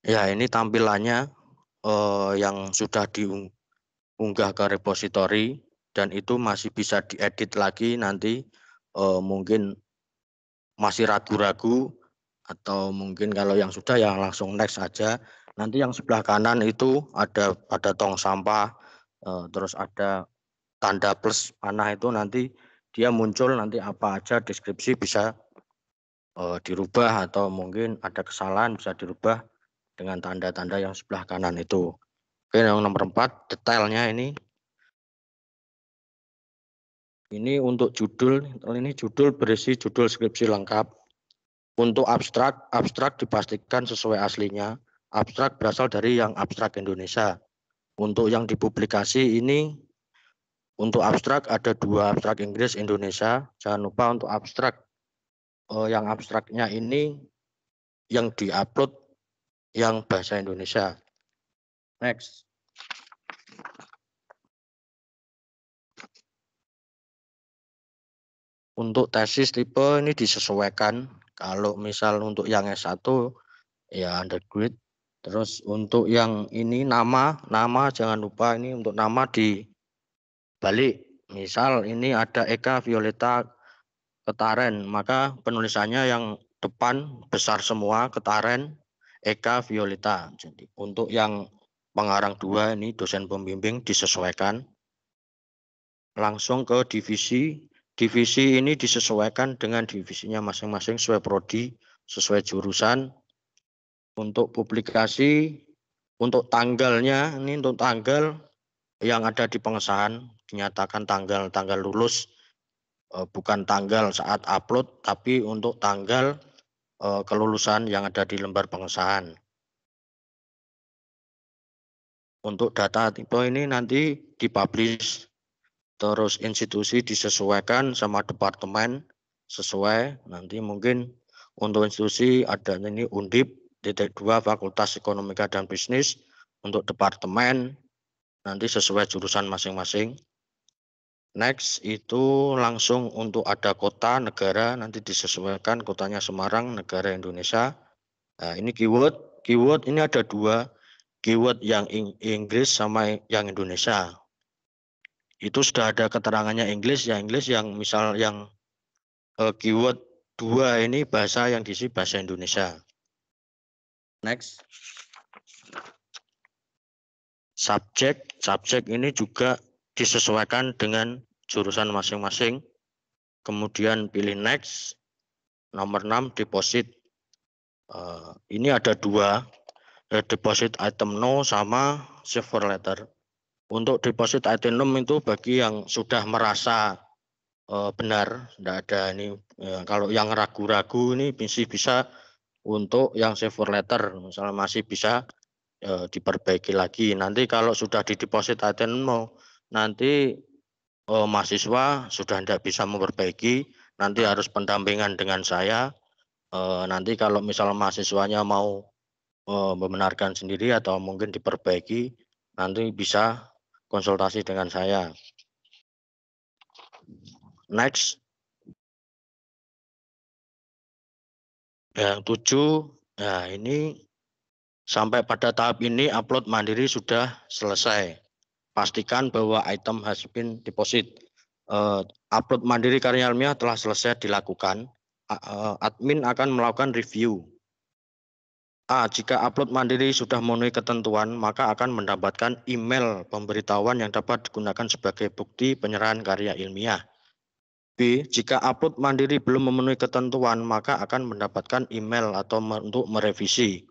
Ya, ini tampilannya yang sudah diunggah ke repository dan itu masih bisa diedit lagi nanti mungkin masih ragu-ragu atau mungkin kalau yang sudah ya langsung next aja. Nanti yang sebelah kanan itu ada tong sampah, terus ada tanda plus panah itu nanti dia muncul nanti apa aja deskripsi bisa dirubah atau mungkin ada kesalahan bisa dirubah dengan tanda-tanda yang sebelah kanan itu. Oke, yang nomor 4 detailnya ini. Ini untuk judul, ini judul berisi judul skripsi lengkap. Untuk abstrak dipastikan sesuai aslinya. Abstrak berasal dari yang abstrak Indonesia. Untuk yang dipublikasi ini, untuk abstrak ada 2 abstrak Inggris Indonesia. Jangan lupa untuk abstrak yang abstraknya ini yang diupload yang bahasa Indonesia. Next. Untuk tesis tipe ini disesuaikan Kalau misal untuk yang S1 ya undergrad. Terus untuk yang ini nama jangan lupa ini untuk nama dibalik. Misal ini ada Eka Violeta Ketaren, maka penulisannya yang depan besar semua Ketaren Eka Violeta. Jadi untuk yang pengarang 2 ini dosen pembimbing disesuaikan. Langsung ke divisi. Divisi ini disesuaikan dengan divisinya masing-masing sesuai prodi, sesuai jurusan. Untuk publikasi, untuk tanggalnya, ini untuk tanggal yang ada di pengesahan, dinyatakan tanggal lulus, bukan tanggal saat upload, tapi untuk tanggal kelulusan yang ada di lembar pengesahan. Untuk data tipe ini nanti dipublish. Terus institusi disesuaikan sama departemen sesuai. Nanti mungkin untuk institusi ada ini Undip titik 2 Fakultas Ekonomika dan Bisnis. Untuk departemen nanti sesuai jurusan masing-masing. Next itu langsung untuk ada kota negara nanti disesuaikan kotanya Semarang negara Indonesia. Nah, ini keyword ini ada 2, keyword yang Inggris sama yang Indonesia. Itu sudah ada keterangannya Inggris yang misal yang keyword 2 ini bahasa yang diisi bahasa Indonesia. Next. Subjek ini juga disesuaikan dengan jurusan masing-masing. Kemudian pilih next. Nomor 6 deposit. Ini ada 2, deposit item no sama silver letter. Untuk deposit item itu bagi yang sudah merasa benar, tidak ada ini. Kalau yang ragu-ragu ini bisa untuk yang silver letter, misalnya masih bisa diperbaiki lagi. Nanti kalau sudah di deposit item nanti mahasiswa sudah tidak bisa memperbaiki, nanti harus pendampingan dengan saya. Nanti kalau misalnya mahasiswanya mau membenarkan sendiri atau mungkin diperbaiki, nanti bisa konsultasi dengan saya. Next. Yang 7, nah ini sampai pada tahap ini upload mandiri sudah selesai. Pastikan bahwa item has been deposit. Upload mandiri karya ilmiah telah selesai dilakukan. Admin akan melakukan review. Jika upload mandiri sudah memenuhi ketentuan, maka akan mendapatkan email pemberitahuan yang dapat digunakan sebagai bukti penyerahan karya ilmiah. B. Jika upload mandiri belum memenuhi ketentuan, maka akan mendapatkan email atau untuk merevisi.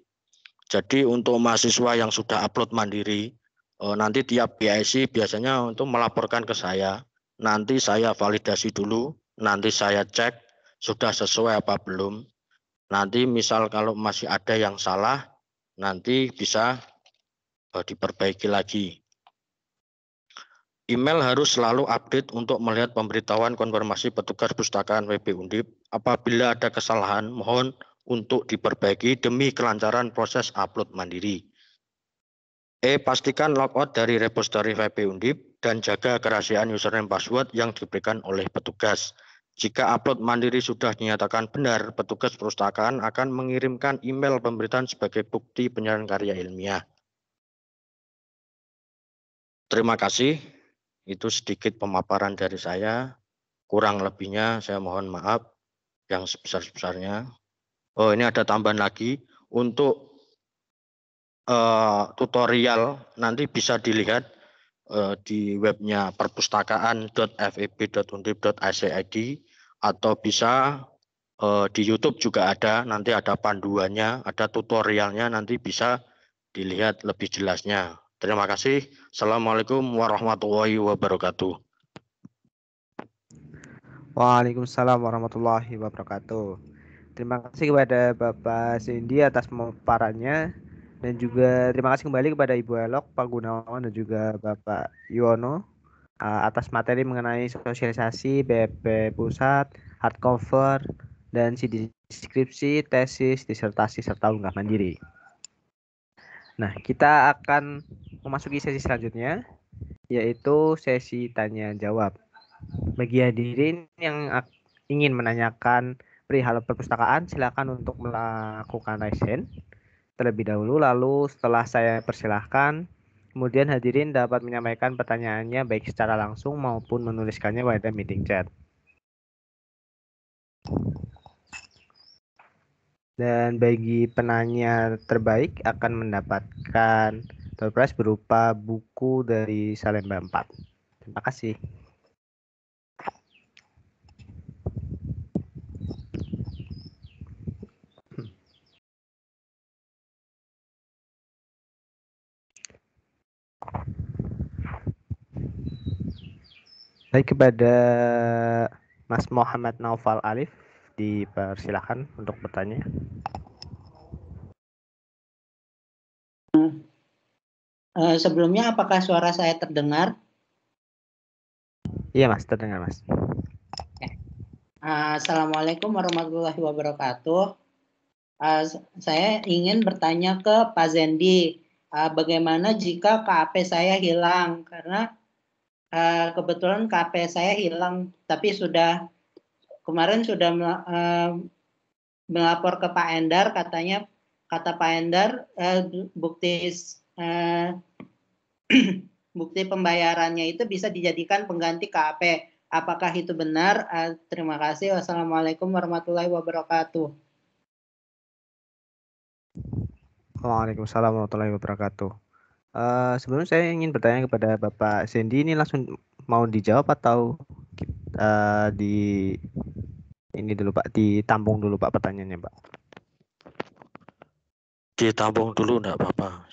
Jadi untuk mahasiswa yang sudah upload mandiri, nanti tiap BIC biasanya untuk melaporkan ke saya. Nanti saya validasi dulu, nanti saya cek sudah sesuai apa belum. Nanti misal kalau masih ada yang salah, nanti bisa diperbaiki lagi. Email harus selalu update untuk melihat pemberitahuan konfirmasi petugas perpustakaan WP Undip. Apabila ada kesalahan, mohon untuk diperbaiki demi kelancaran proses upload mandiri. Pastikan logout dari repository WP Undip dan jaga kerahasiaan username password yang diberikan oleh petugas. Jika upload mandiri sudah dinyatakan benar, petugas perpustakaan akan mengirimkan email pemberitaan sebagai bukti penyerahan karya ilmiah. Terima kasih. Itu sedikit pemaparan dari saya. Kurang lebihnya saya mohon maaf yang sebesar-besarnya. Ini ada tambahan lagi. Untuk tutorial nanti bisa dilihat di webnya perpustakaan.feb.undip.ac.id atau bisa di YouTube juga ada, nanti ada panduannya, ada tutorialnya, nanti bisa dilihat lebih jelasnya. Terima kasih. Assalamualaikum warahmatullahi wabarakatuh. Waalaikumsalam warahmatullahi wabarakatuh. Terima kasih kepada Bapak Cindy atas pemaparannya, dan juga terima kasih kembali kepada Ibu Elok, Pak Gunawan, dan juga Bapak Yuwono atas materi mengenai sosialisasi BP Pusat, hardcover, dan CD skripsi, tesis, disertasi, serta unggah mandiri. Nah, kita akan memasuki sesi selanjutnya, yaitu sesi tanya jawab. Bagi hadirin yang ingin menanyakan perihal perpustakaan, silakan untuk melakukan raise hand terlebih dahulu. Lalu setelah saya persilahkan, kemudian hadirin dapat menyampaikan pertanyaannya baik secara langsung maupun menuliskannya pada meeting chat. Dan bagi penanya terbaik akan mendapatkan door prize berupa buku dari Salemba 4. Terima kasih. Baik, kepada Mas Muhammad Naufal Alif, dipersilakan untuk bertanya. Sebelumnya apakah suara saya terdengar? Iya Mas, terdengar Mas. Assalamualaikum warahmatullahi wabarakatuh. Saya ingin bertanya ke Pak Zendi, bagaimana jika KAP saya hilang? Karena kebetulan KAP saya hilang, tapi kemarin sudah melapor ke Pak Endar, kata Pak Endar bukti bukti pembayarannya itu bisa dijadikan pengganti KAP. Apakah itu benar? Terima kasih. Wassalamualaikum warahmatullahi wabarakatuh. Waalaikumsalam warahmatullahi wabarakatuh. Sebelumnya saya ingin bertanya kepada Bapak Zendi, ini langsung mau dijawab atau ini dulu Pak, ditampung dulu Pak pertanyaannya Pak. Ditampung dulu enggak apa-apa.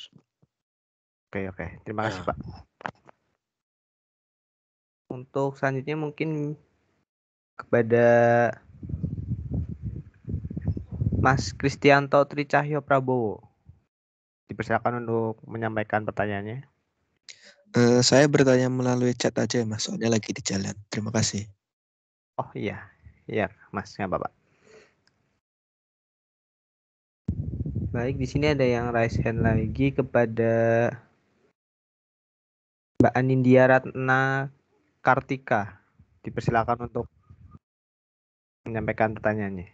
Oke, terima kasih Ya. Pak. Untuk selanjutnya mungkin kepada Mas Kristianto Tricahyo Prabowo, dipersilakan untuk menyampaikan pertanyaannya. Saya bertanya melalui chat aja ya Mas, soalnya lagi di jalan. Terima kasih. Oh iya Mas, nggak apa-apa. Baik, di sini ada yang raise hand lagi kepada Mbak Anindya Ratna Kartika. Dipersilakan untuk menyampaikan pertanyaannya.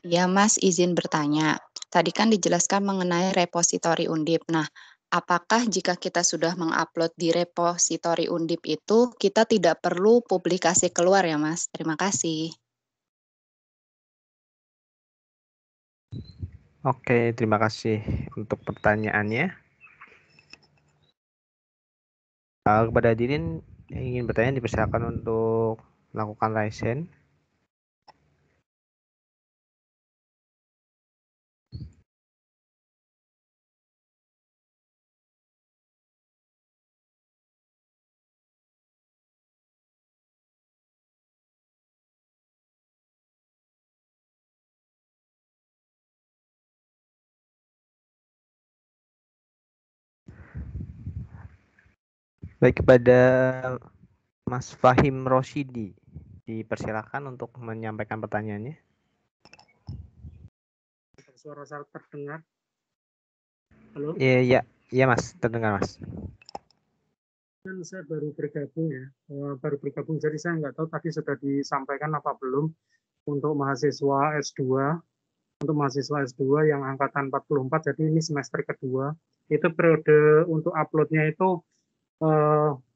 Ya Mas, izin bertanya. Tadi kan dijelaskan mengenai repositori Undip. Nah, apakah jika kita sudah mengupload di repositori Undip itu, kita tidak perlu publikasi keluar ya Mas? Terima kasih. Oke, terima kasih untuk pertanyaannya. Kepada hadirin yang ingin bertanya dipersilakan untuk melakukan raise hand. Baik, kepada Mas Fahim Roshidi, dipersilakan untuk menyampaikan pertanyaannya. Suara saya terdengar? Halo? Iya Mas, terdengar Mas. Kan saya baru bergabung, jadi saya nggak tahu tadi sudah disampaikan apa belum untuk mahasiswa S2. Untuk mahasiswa S2 yang angkatan 44, jadi ini semester kedua. Itu periode untuk uploadnya itu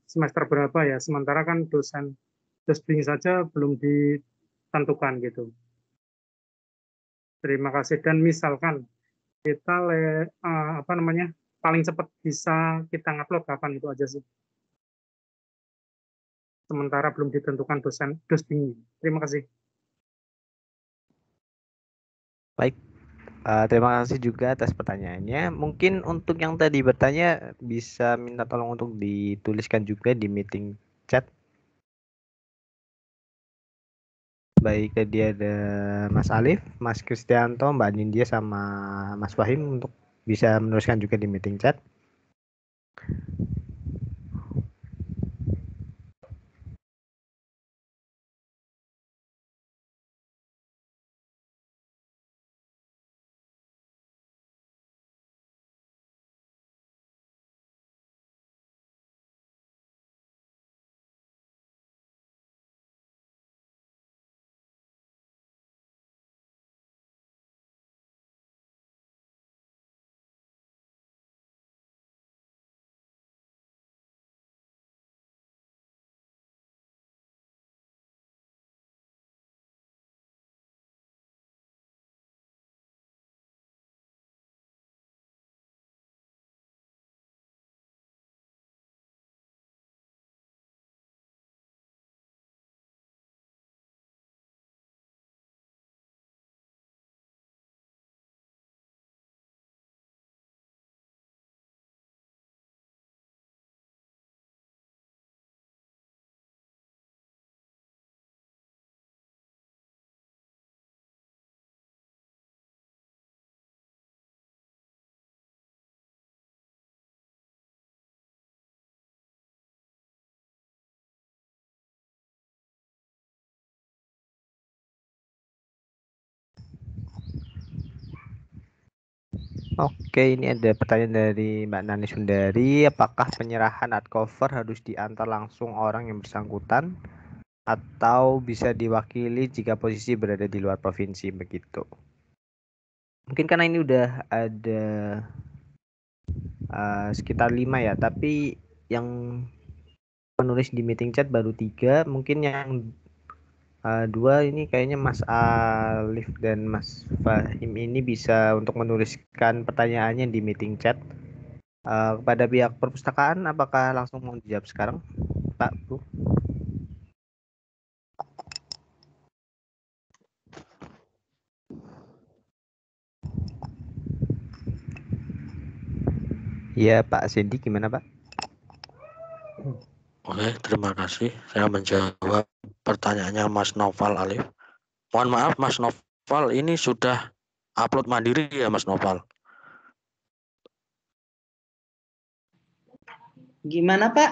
semester berapa ya? Sementara kan dosbing saja belum ditentukan gitu. Terima kasih. Dan misalkan kita paling cepat bisa kita ngupload kapan, itu aja sih. Sementara belum ditentukan dosbingnya. Terima kasih. Baik, terima kasih juga atas pertanyaannya. Mungkin untuk yang tadi bertanya bisa minta tolong untuk dituliskan juga di meeting chat. Baik, tadi ada Mas Alif, Mas Kristianto, Mbak Nindya, sama Mas Wahim untuk bisa menuliskan juga di meeting chat. Oke, ini ada pertanyaan dari Mbak Nani Sundari. Apakah penyerahan hardcover harus diantar langsung orang yang bersangkutan atau bisa diwakili jika posisi berada di luar provinsi begitu? Mungkin karena ini udah ada sekitar 5 ya, tapi yang penulis di meeting chat baru 3. Mungkin yang 2 ini kayaknya Mas Alif dan Mas Fahim ini bisa untuk menuliskan pertanyaannya di meeting chat kepada pihak perpustakaan. Apakah langsung mau dijawab sekarang, Pak, Bu? Iya, Pak Sendi, gimana, Pak? Oke, terima kasih. Saya menjawab pertanyaannya Mas Noval Alif. Mohon maaf Mas Noval, ini sudah upload mandiri ya Mas Noval? Gimana Pak?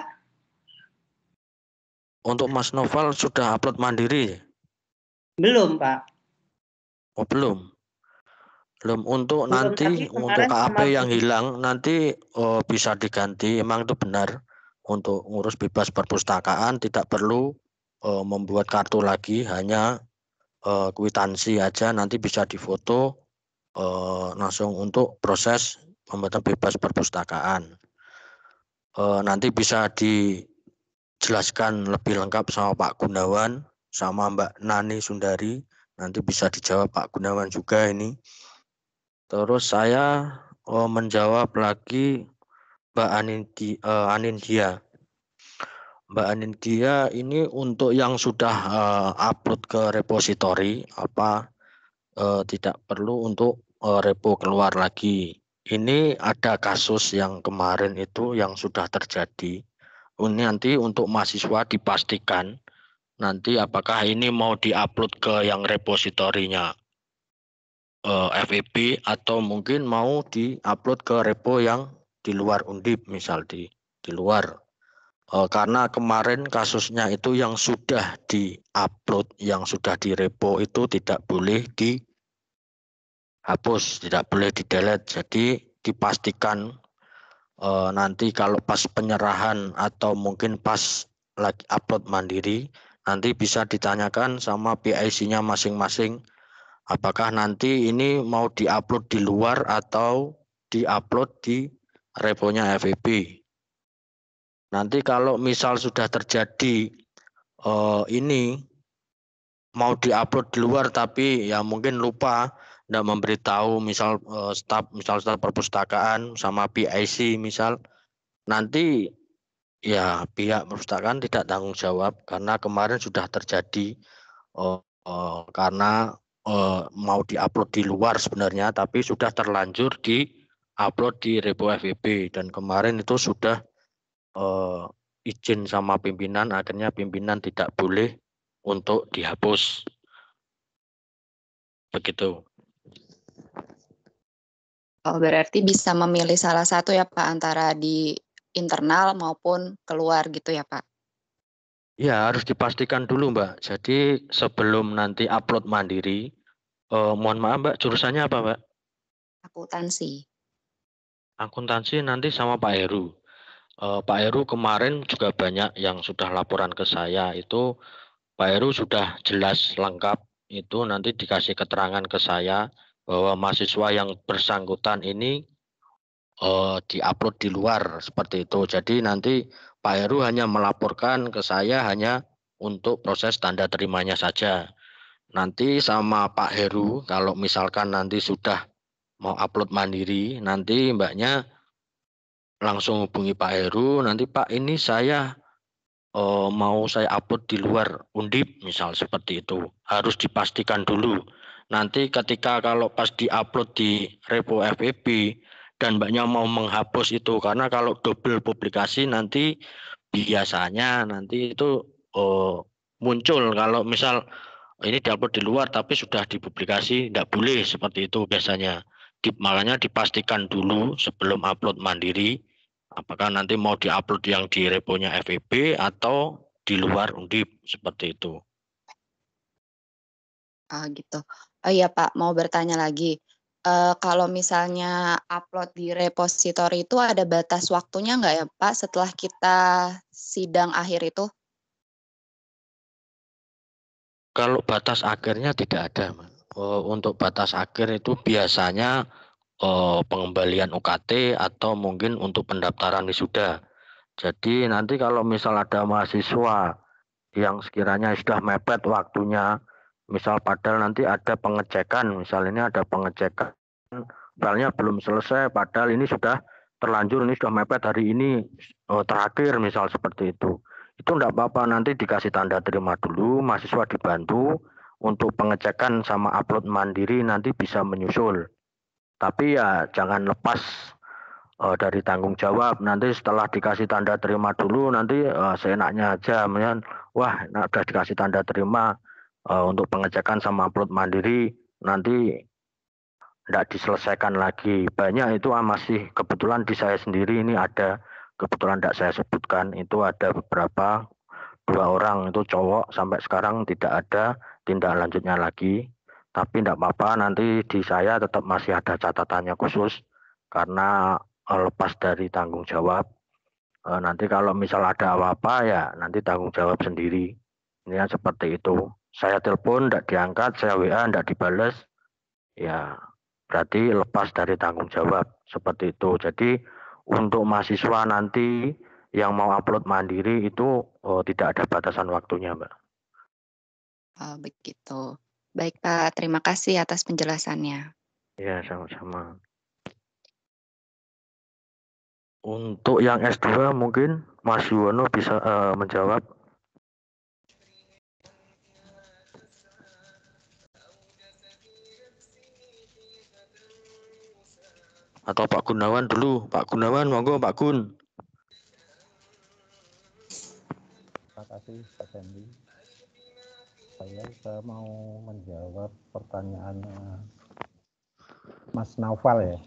Untuk Mas Noval sudah upload mandiri? Belum Pak. Oh belum? Belum. Untuk Belum, nanti, tapi untuk kemarin KAP sama yang hilang nanti bisa diganti. Emang itu benar. Untuk ngurus bebas perpustakaan tidak perlu membuat kartu lagi, hanya kwitansi aja, nanti bisa difoto langsung untuk proses pembuatan bebas perpustakaan. Nanti bisa dijelaskan lebih lengkap sama Pak Gunawan, sama Mbak Nani Sundari. Nanti bisa dijawab Pak Gunawan juga ini. Terus saya menjawab lagi Mbak Anindya. Mbak Anindya ini untuk yang sudah upload ke repositori, tidak perlu untuk repo keluar lagi. Ini ada kasus yang kemarin itu yang sudah terjadi. Ini nanti untuk mahasiswa dipastikan nanti apakah ini mau diupload ke yang repositorinya FEB atau mungkin mau diupload ke repo yang di luar Undip, misal di luar. Karena kemarin kasusnya itu yang sudah diupload, yang sudah direpo itu tidak boleh dihapus, tidak boleh di-delete. Jadi dipastikan nanti kalau pas penyerahan atau mungkin pas lagi upload mandiri, nanti bisa ditanyakan sama PIC-nya masing-masing, apakah nanti ini mau diupload di luar atau diupload di reponya FEB. Nanti kalau misal sudah terjadi ini mau diupload di luar tapi ya mungkin lupa, tidak memberitahu misal staf perpustakaan sama PIC misal, nanti ya pihak perpustakaan tidak tanggung jawab karena kemarin sudah terjadi karena mau diupload di luar sebenarnya tapi sudah terlanjur di-upload di repo FEB dan kemarin itu sudah izin sama pimpinan, akhirnya pimpinan tidak boleh untuk dihapus. Begitu. Oh, berarti bisa memilih salah satu ya Pak, antara di internal maupun keluar gitu ya Pak? Ya, harus dipastikan dulu Mbak. Jadi sebelum nanti upload mandiri, mohon maaf Mbak, jurusannya apa Mbak? Akuntansi. Akuntansi nanti sama Pak Heru. Pak Heru kemarin juga banyak yang sudah laporan ke saya, itu Pak Heru sudah jelas lengkap, itu nanti dikasih keterangan ke saya bahwa mahasiswa yang bersangkutan ini diupload di luar seperti itu. Jadi nanti Pak Heru hanya melaporkan ke saya hanya untuk proses tanda terimanya saja. Nanti sama Pak Heru kalau misalkan nanti sudah mau upload mandiri, nanti Mbaknya langsung hubungi Pak Heru, nanti Pak ini saya mau saya upload di luar Undip misal seperti itu. Harus dipastikan dulu. Nanti ketika kalau pas diupload di repo FEB dan Mbaknya mau menghapus itu, karena kalau double publikasi nanti biasanya nanti itu muncul kalau misal ini diupload di luar tapi sudah dipublikasi, tidak boleh seperti itu biasanya. Makanya dipastikan dulu sebelum upload mandiri, apakah nanti mau diupload yang di reponya FEB atau di luar Undip seperti itu. Gitu. Oh iya Pak, mau bertanya lagi. kalau misalnya upload di repositori itu ada batas waktunya nggak ya Pak setelah kita sidang akhir itu? Kalau batas akhirnya tidak ada, Mas. Untuk batas akhir itu biasanya pengembalian UKT atau mungkin untuk pendaftaran wisuda. Jadi nanti kalau misal ada mahasiswa yang sekiranya sudah mepet waktunya, misal padahal nanti ada pengecekan, misal ini ada pengecekan, misalnya belum selesai, padahal ini sudah terlanjur, ini sudah mepet hari ini terakhir, misal seperti itu. Itu enggak apa-apa, nanti dikasih tanda terima dulu, mahasiswa dibantu untuk pengecekan sama upload mandiri nanti bisa menyusul. Tapi ya jangan lepas dari tanggung jawab. Nanti setelah dikasih tanda terima dulu, nanti seenaknya aja, wah udah dikasih tanda terima untuk pengecekan sama upload mandiri, nanti tidak diselesaikan lagi. Banyak itu masih kebetulan di saya sendiri ini ada, kebetulan tidak saya sebutkan, itu ada beberapa 2 orang itu cowok sampai sekarang tidak ada tindak lanjutnya lagi. Tapi tidak apa-apa, nanti di saya tetap masih ada catatannya khusus karena lepas dari tanggung jawab. Nanti kalau misal ada apa-apa ya nanti tanggung jawab sendiri. Ini ya seperti itu. Saya telepon tidak diangkat, saya WA tidak dibales, ya berarti lepas dari tanggung jawab seperti itu. Jadi untuk mahasiswa nanti yang mau upload mandiri itu tidak ada batasan waktunya, Mbak. Oh, begitu. Baik Pak, terima kasih atas penjelasannya. Ya, sama-sama. Untuk yang S2 mungkin Mas Yuwono bisa menjawab. Atau Pak Gunawan dulu. Pak Gunawan, monggo Pak Gun. Terima kasih Pak Sandy. Saya mau menjawab pertanyaannya Mas Naufal ya.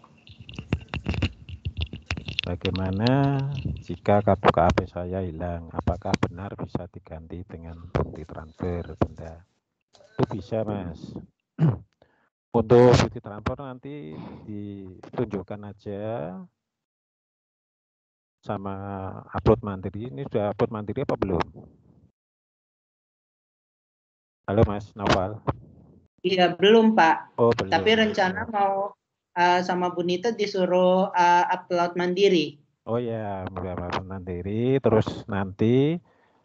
Bagaimana jika kartu KAP saya hilang? Apakah benar bisa diganti dengan bukti transfer benda? Itu bisa, Mas. Untuk bukti transfer nanti ditunjukkan aja sama upload mandiri. Ini sudah upload mandiri apa belum? Halo Mas Naufal. Iya, belum Pak. Oh, belum. Tapi rencana mau sama Bu Nita disuruh upload mandiri. Oh ya, upload mandiri. Terus nanti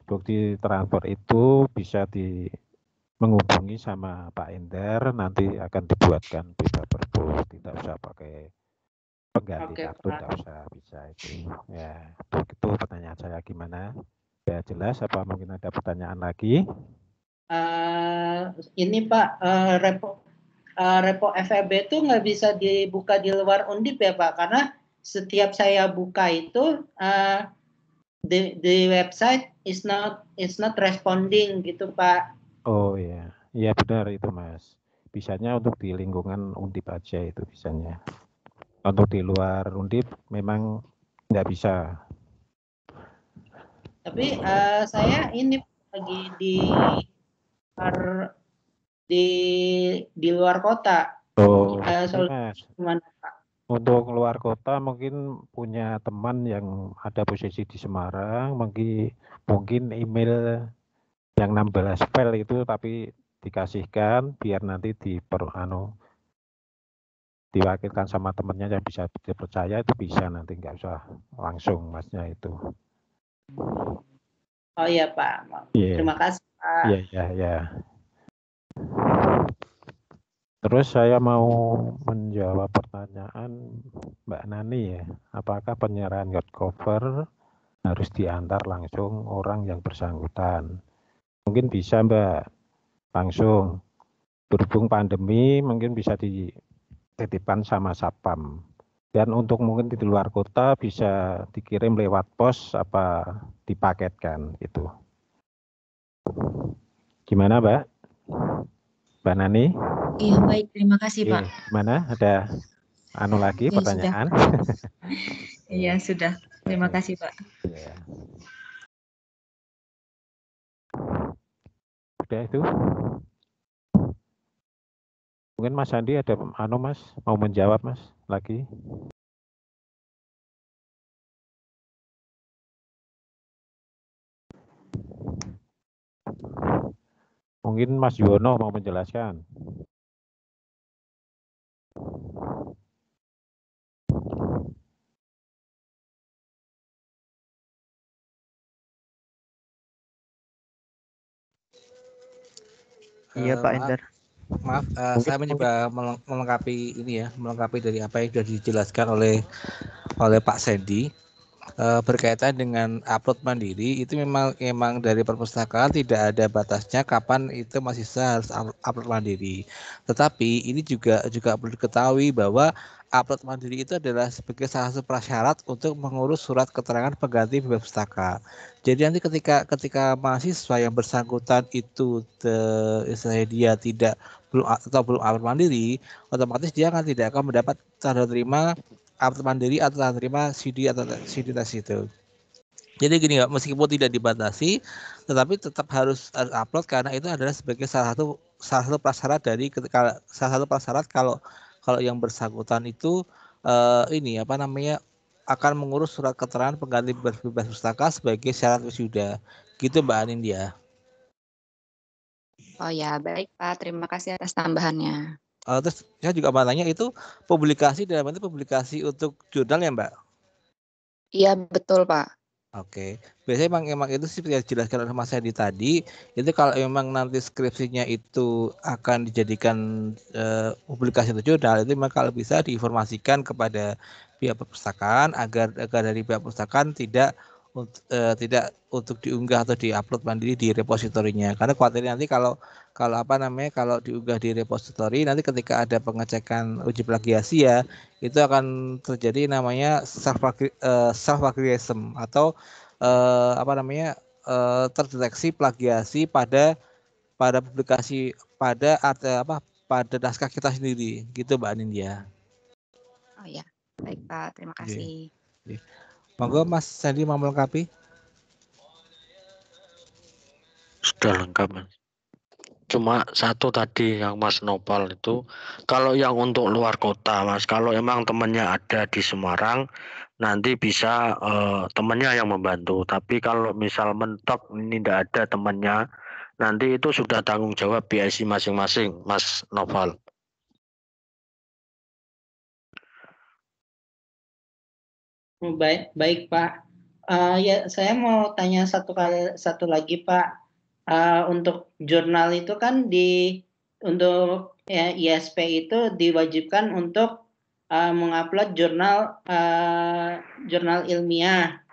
bukti transfer itu bisa menghubungi sama Pak Ender, nanti akan dibuatkan bebas perpu, tidak usah pakai pengganti kartu, tidak usah, bisa itu. Ya, itu pertanyaan saya gimana? Ya jelas, apa mungkin ada pertanyaan lagi? Ini Pak, repo FEB itu nggak bisa dibuka di luar Undip ya Pak, karena setiap saya buka itu the website is not responding gitu Pak. Oh iya, iya benar itu Mas. Bisanya untuk di lingkungan Undip aja itu bisanya. Untuk di luar Undip memang nggak bisa. Tapi saya ini lagi di luar kota. Oh, Mas. Gimana, Pak? Untuk luar kota mungkin punya teman yang ada posisi di Semarang, mungkin email yang 16 file itu tapi dikasihkan biar nanti diwakilkan sama temannya yang bisa dipercaya, itu bisa, nanti nggak usah langsung Masnya itu. Oh iya Pak, terima kasih Pak. Iya. Terus saya mau menjawab pertanyaan Mbak Nani ya, apakah penyerahan hardcover harus diantar langsung orang yang bersangkutan? Mungkin bisa Mbak, langsung. Berhubung pandemi mungkin bisa dititipkan sama Satpam. Dan untuk mungkin di luar kota bisa dikirim lewat pos apa dipaketkan gitu. Gimana Mbak? Mbak Nani? Iya baik, terima kasih Pak. Gimana? Ada lagi ya, pertanyaan? Iya sudah, terima kasih Pak. Ya. Udah itu? Mungkin Mas Andi ada Mas mau menjawab Mas lagi. Mungkin Mas Yono mau menjelaskan. Iya Pak Endar. Maaf, saya mencoba melengkapi ini ya, melengkapi dari apa yang sudah dijelaskan oleh Pak Sandy. Berkaitan dengan upload mandiri itu memang dari perpustakaan tidak ada batasnya kapan itu mahasiswa harus upload mandiri. Tetapi ini juga perlu diketahui bahwa upload mandiri itu adalah sebagai salah satu prasyarat untuk mengurus surat keterangan pengganti bebas pustaka. Jadi nanti ketika mahasiswa yang bersangkutan itu istilahnya dia belum upload mandiri, otomatis dia tidak akan mendapat tanda terima upload mandiri atau terima CD atau CD tes itu. Jadi gini ya, meskipun tidak dibatasi, tetapi tetap harus upload karena itu adalah sebagai salah satu prasyarat kalau yang bersangkutan itu ini apa namanya akan mengurus surat keterangan pengganti bebas pustaka sebagai syarat wisuda. Gitu Mbak Anindya. Oh ya, baik Pak. Terima kasih atas tambahannya. Terus saya juga mau tanya itu publikasi dalam bentuk publikasi untuk jurnal ya Mbak? Iya betul Pak. Oke, biasanya emang itu sih yang dijelaskan oleh Mas Edi tadi. Itu kalau memang nanti skripsinya itu akan dijadikan publikasi untuk jurnal, itu memang kalau bisa diinformasikan kepada pihak perpustakaan agar dari pihak perpustakaan tidak untuk diunggah atau diupload mandiri di repositorinya. Karena khawatir nanti kalau diunggah di repositori nanti ketika ada pengecekan uji plagiasi ya itu akan terjadi namanya self plagiarism atau terdeteksi plagiasi pada publikasi pada naskah kita sendiri gitu Mbak Anindya. Oh ya, baik Pak. Terima kasih. Monggo Mas Sandy mau melengkapi. Sudah lengkap Mas. Cuma satu tadi yang Mas Nopal itu, kalau yang untuk luar kota Mas, kalau emang temannya ada di Semarang, nanti bisa temannya yang membantu. Tapi kalau misal mentok ini tidak ada temannya, nanti itu sudah tanggung jawab PIC masing-masing, Mas Nopal. Baik Pak. Ya saya mau tanya satu lagi Pak. Untuk jurnal itu kan untuk ISP itu diwajibkan untuk mengupload jurnal ilmiah.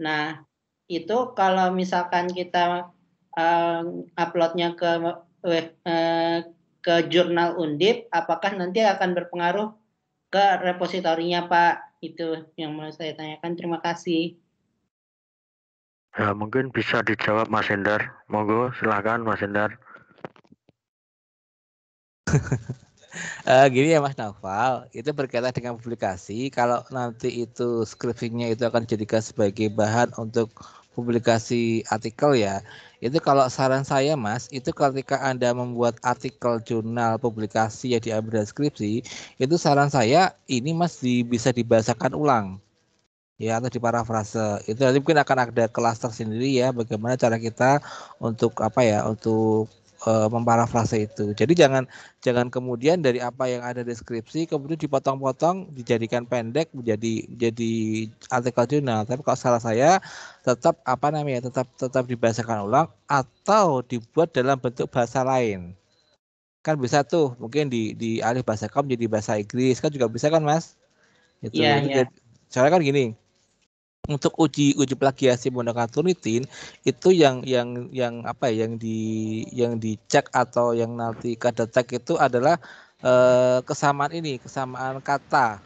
Nah itu kalau misalkan kita uploadnya ke jurnal Undip, apakah nanti akan berpengaruh ke repositorinya Pak? Itu yang mau saya tanyakan. Terima kasih. Ya, mungkin bisa dijawab Mas Hendar. Monggo, silakan Mas Hendar. Gini ya Mas Naufal, itu berkaitan dengan publikasi. Kalau nanti itu skripsinya itu akan dijadikan sebagai bahan untuk publikasi artikel ya. Itu kalau saran saya Mas, itu ketika Anda membuat artikel jurnal publikasi yang diambil dari skripsi, itu saran saya ini Mas bisa dibahasakan ulang. Ya, atau diparafrase. Itu nanti mungkin akan ada kelas tersendiri ya bagaimana cara kita untuk untuk memparafrase itu. Jadi jangan kemudian dari apa yang ada deskripsi kemudian dipotong-potong dijadikan pendek menjadi artikel jurnal. Tapi kalau salah saya tetap tetap dibahasakan ulang atau dibuat dalam bentuk bahasa lain. Kan bisa tuh mungkin dialih bahasakan menjadi bahasa Inggris kan juga bisa kan Mas? Itu. Iya. Soalnya kan gini. Untuk uji plagiasi menggunakan Turnitin itu yang dicek atau yang nanti kedetek itu adalah kesamaan kata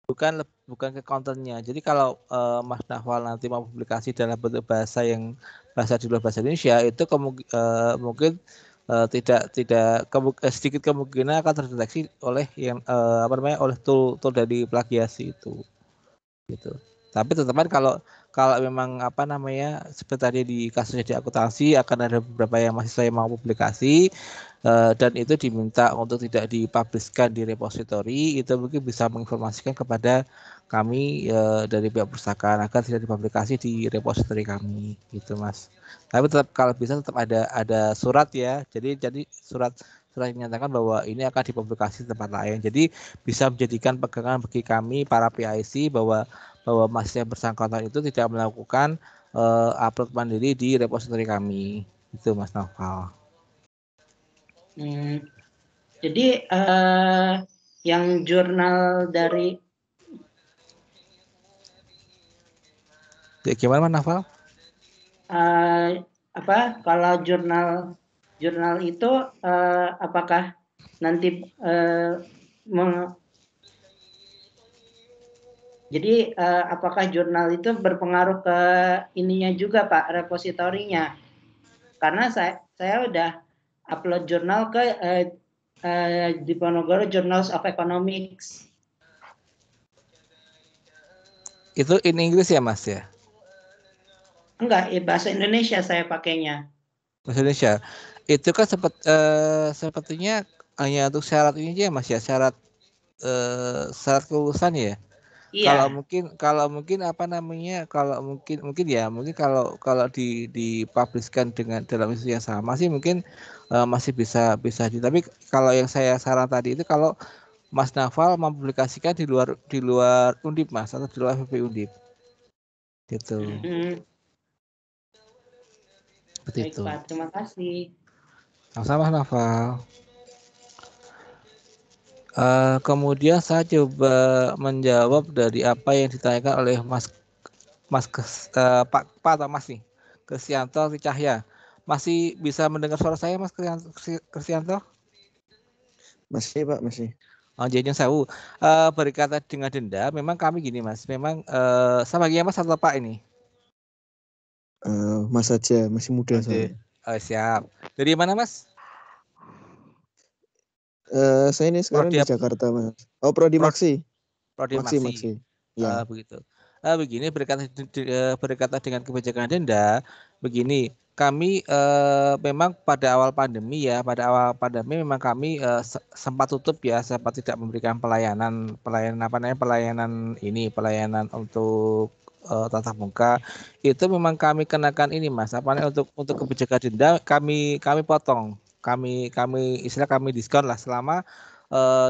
bukan ke kontennya. Jadi kalau Mas Nahwal nanti mau publikasi dalam bentuk bahasa di luar bahasa Indonesia itu mungkin sedikit kemungkinan akan terdeteksi oleh oleh tool dari plagiasi itu gitu. Tapi tetap kan kalau memang apa namanya seperti tadi di kasusnya di akuntansi akan ada beberapa yang mahasiswa yang mau publikasi dan itu diminta untuk tidak dipublishkan di repositori, itu mungkin bisa menginformasikan kepada kami dari pihak perpustakaan agar tidak dipublikasi di repositori kami gitu Mas. Tapi tetap kalau bisa tetap ada surat ya. Jadi surat yang menyatakan bahwa ini akan dipublikasi di tempat lain. Jadi bisa menjadikan pegangan bagi kami para PIC bahwa mahasiswa yang bersangkutan itu tidak melakukan upload mandiri di repositori kami. Itu Mas Noval. Jadi yang jurnal dari gimana Mas Noval? Kalau jurnal itu apakah nanti jadi apakah jurnal itu berpengaruh ke ininya juga Pak, repositorinya? Karena saya udah upload jurnal ke Diponegoro Journals of Economics. Itu in English ya Mas ya? Enggak, bahasa Indonesia saya pakainya. Bahasa Indonesia. Itu kan sepertinya hanya untuk syarat ini aja Mas ya, syarat kelulusan ya. Iya. Kalau mungkin apa namanya, kalau mungkin kalau dipublishkan dengan dalam isu yang sama sih mungkin masih bisa tapi kalau yang saya saran tadi itu kalau Mas Naval mempublikasikan di luar Undip Mas atau di luar FEB Undip gitu. Seperti Baik, itu. Pak, terima kasih. Sama-sama Naval. Kemudian saya coba menjawab dari apa yang ditanyakan oleh Pak atau Mas nih, Kristianto Cahya. Masih bisa mendengar suara saya Mas Kristianto? Masih Pak, masih. Jadi Sawu berkaitan dengan denda, memang kami gini Mas, memang sama gini Mas atau Pak ini? Mas saja, masih muda soalnya. Siap. Dari mana Mas? Saya ini sekarang di Jakarta Mas. Oh, Prodi Maksi. Maksi. Ya. Begitu. Begini berkaitan dengan kebijakan denda, begini kami memang pada awal pandemi memang kami sempat tutup ya, sempat tidak memberikan pelayanan untuk tatap muka. Itu memang kami kenakan ini Mas, untuk kebijakan denda kami potong. Kami diskon lah selama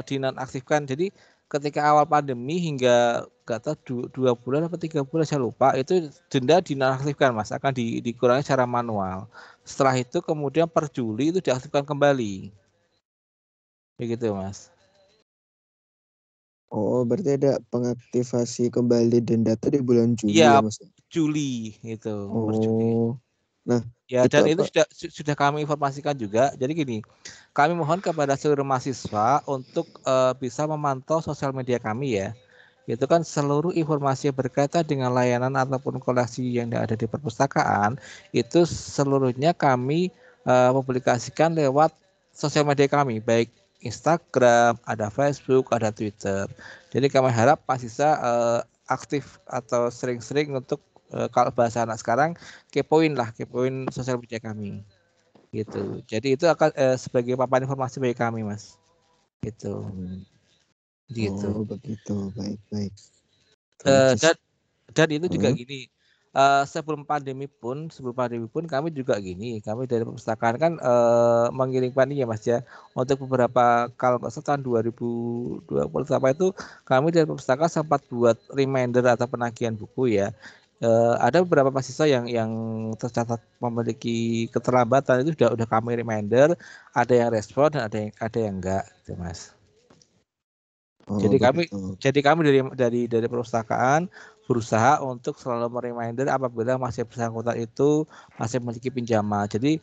dinonaktifkan. Jadi ketika awal pandemi hingga nggak tahu 2 bulan atau 3 bulan saya lupa, itu denda dinonaktifkan Mas, akan dikurangi secara manual. Setelah itu kemudian per Juli itu diaktifkan kembali. Begitu Mas. Oh, berarti ada pengaktifasi kembali denda di bulan Juli ya Mas? Juli itu. Oh. Juli. Nah, ya dan itu sudah kami informasikan juga. Jadi gini, kami mohon kepada seluruh mahasiswa untuk bisa memantau sosial media kami ya. Itu kan seluruh informasi yang berkaitan dengan layanan ataupun koleksi yang ada di perpustakaan itu seluruhnya kami publikasikan lewat sosial media kami, baik Instagram, ada Facebook, ada Twitter. Jadi kami harap mahasiswa aktif atau sering-sering untuk kalau bahasa anak sekarang kepoin sosial media kami gitu. Jadi itu akan sebagai papan informasi bagi kami Mas gitu. Oh begitu, baik. Dan itu juga gini, sebelum pandemi pun kami juga gini, kami dari perpustakaan kan mengirimkan ini ya Mas ya, untuk beberapa kalau tahun 2020 apa itu kami dari perpustakaan sempat buat reminder atau penagihan buku ya. Ada beberapa mahasiswa yang tercatat memiliki keterlambatan itu udah kami reminder, ada yang respon dan ada yang enggak gitu Mas. Jadi kami dari perpustakaan berusaha untuk selalu mereminder apabila masih bersangkutan itu masih memiliki pinjaman. Jadi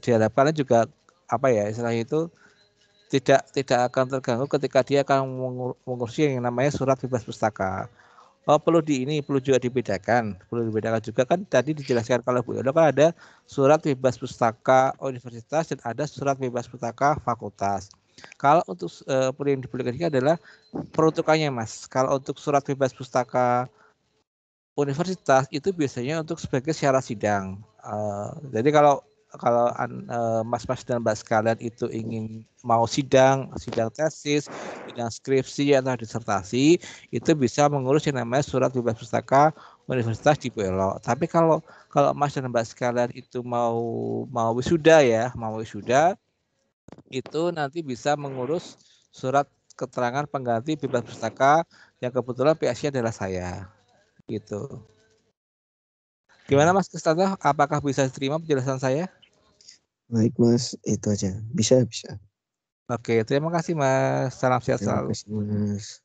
diharapkan juga istilahnya itu tidak akan terganggu ketika dia akan mengurusi yang namanya surat bebas pustaka. Perlu juga dibedakan juga kan tadi dijelaskan kalau Bu Yono kan ada surat bebas pustaka universitas dan ada surat bebas pustaka fakultas. Kalau untuk yang dipublikasikan adalah peruntukannya, Mas. Kalau untuk surat bebas pustaka universitas itu biasanya untuk sebagai syarat sidang. Jadi kalau mas-mas dan mbak sekalian itu ingin mau sidang tesis, sidang skripsi atau disertasi, itu bisa mengurus yang namanya surat bebas pustaka universitas di Bu Elo. Tapi kalau mas dan mbak sekalian itu mau wisuda itu nanti bisa mengurus surat keterangan pengganti bebas pustaka yang kebetulan PSC adalah saya. Gitu. Gimana Mas Kristanto? Apakah bisa diterima penjelasan saya? Baik Mas, itu aja. Bisa. Oke, terima kasih Mas. Salam sehat Terima selalu. kasih Mas.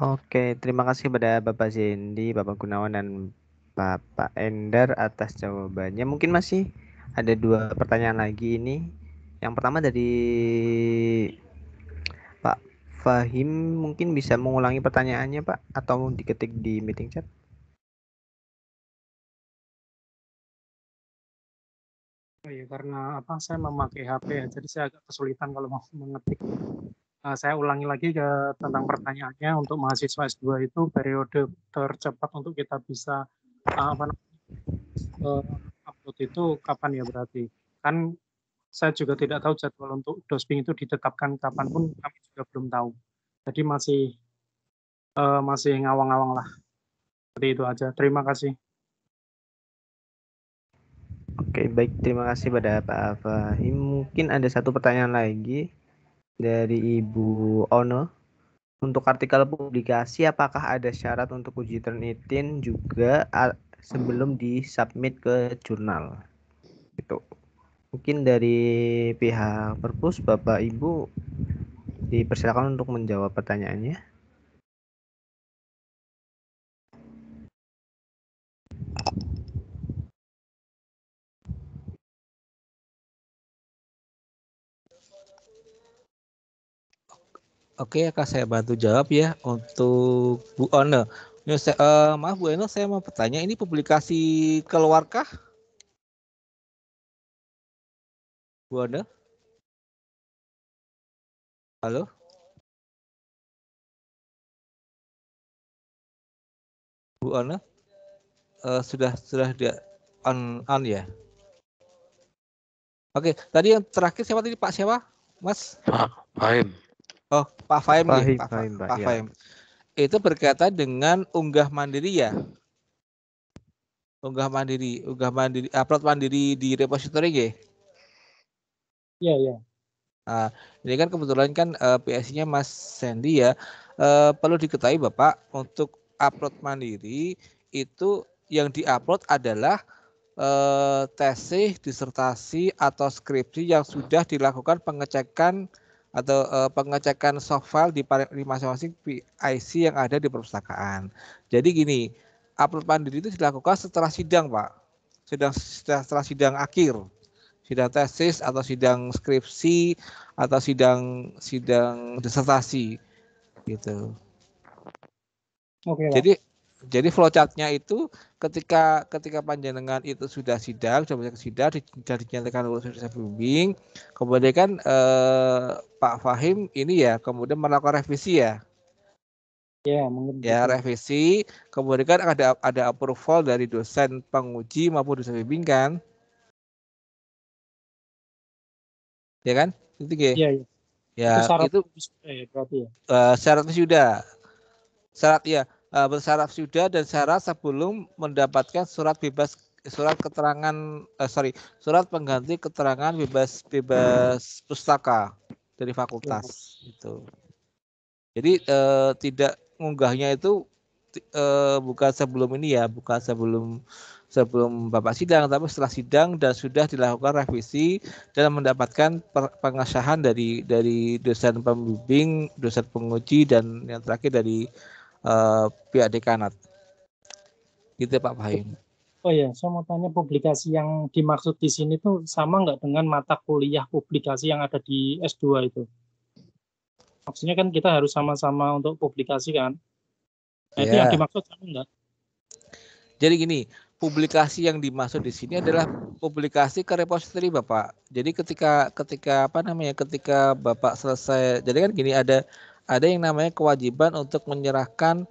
Oke, terima kasih kepada Bapak Zendi, Bapak Gunawan, dan Bapak Endar atas jawabannya. Mungkin masih ada 2 pertanyaan lagi ini. Yang pertama dari Pak Fahim, mungkin bisa mengulangi pertanyaannya Pak, atau diketik di meeting chat. Oh iya, karena saya memakai HP ya, jadi saya agak kesulitan kalau mau mengetik. Saya ulangi lagi tentang pertanyaannya, untuk mahasiswa S2 itu periode tercepat untuk kita bisa upload itu kapan ya berarti? Kan saya juga tidak tahu jadwal untuk dosping itu ditetapkan kapan pun, kami juga belum tahu. Jadi masih ngawang-ngawang lah. Seperti itu aja. Terima kasih. Oke, baik. Terima kasih pada Pak Fahim. Mungkin ada 1 pertanyaan lagi dari Ibu Ono. Untuk artikel publikasi, apakah ada syarat untuk uji Turnitin juga sebelum disubmit ke jurnal? Itu. Mungkin dari pihak Perpus, Bapak Ibu dipersilakan untuk menjawab pertanyaannya. Oke, akan saya bantu jawab ya untuk Bu Ono. Maaf Bu Ono, saya mau bertanya, ini publikasi keluarkah? Bu Ono? Halo? Bu Ono? Sudah dia on ya? Oke, tadi yang terakhir siapa tadi, Pak siapa? Mas? Pak Fahim. Oh, Pak Fahim ya, Pak Fahim. Itu berkaitan dengan unggah mandiri ya. Unggah mandiri, upload mandiri di repository ya. Iya. Nah, ini kan kebetulan kan PSC-nya Mas Sandy ya. Perlu diketahui Bapak, untuk upload mandiri itu yang diupload adalah tesis, disertasi atau skripsi yang sudah dilakukan pengecekan atau pengecekan soft file di masing-masing PIC yang ada di perpustakaan. Jadi gini, upload mandiri itu dilakukan setelah sidang, Pak. Setelah sidang akhir, sidang tesis atau sidang skripsi atau sidang disertasi, gitu. Oke, Pak. Jadi flowchart-nya itu ketika panjenengan itu sudah sidang, dinyatakan lulus pembimbing, kemudian kan Pak Fahim ini ya kemudian melakukan revisi ya. Ya, revisi, kemudian kan ada approval dari dosen penguji maupun dosen pembimbing kan. Ya kan? Itu ya. Iya. Ya, itu ya, berarti ya. Syarat wisuda. Syarat ya. Bersyarat sudah dan syarat sebelum mendapatkan surat pengganti keterangan bebas pustaka dari fakultas itu. Jadi tidak mengunggahnya itu bukan sebelum ini ya, bukan sebelum Bapak sidang, tapi setelah sidang dan sudah dilakukan revisi dan mendapatkan pengesahan dari dosen pembimbing, dosen penguji, dan yang terakhir dari pihak dekanat. Gitu Pak Fahim. Oh ya, saya mau tanya, publikasi yang dimaksud di sini tuh sama nggak dengan mata kuliah publikasi yang ada di S2 itu? Maksudnya kan kita harus sama-sama untuk publikasi kan? Nah, itu yang dimaksud sama nggak? Jadi gini, publikasi yang dimaksud di sini adalah publikasi ke repository Bapak. Jadi ketika ketika Bapak selesai, jadi kan gini, ada yang namanya kewajiban untuk menyerahkan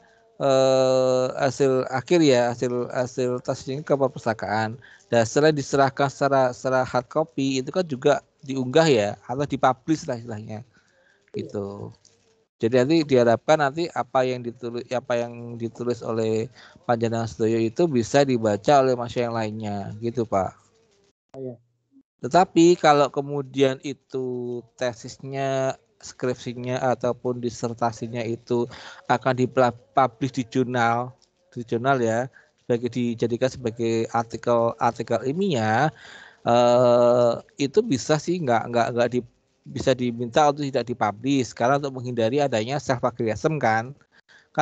hasil akhir ya, hasil tes ini ke perpustakaan. Dan setelah diserahkan secara hard copy itu kan juga diunggah ya, atau dipublish lah istilahnya gitu. Jadi nanti diharapkan nanti apa yang ditulis oleh Panjenengan Sedoyo itu bisa dibaca oleh masyarakat yang lainnya gitu Pak. Tetapi kalau kemudian itu tesisnya, skripsinya ataupun disertasinya itu akan dipublish di jurnal ya, dijadikan sebagai artikel ilmiah, itu bisa sih nggak bisa diminta untuk tidak dipublish, karena untuk menghindari adanya self plagiarism kan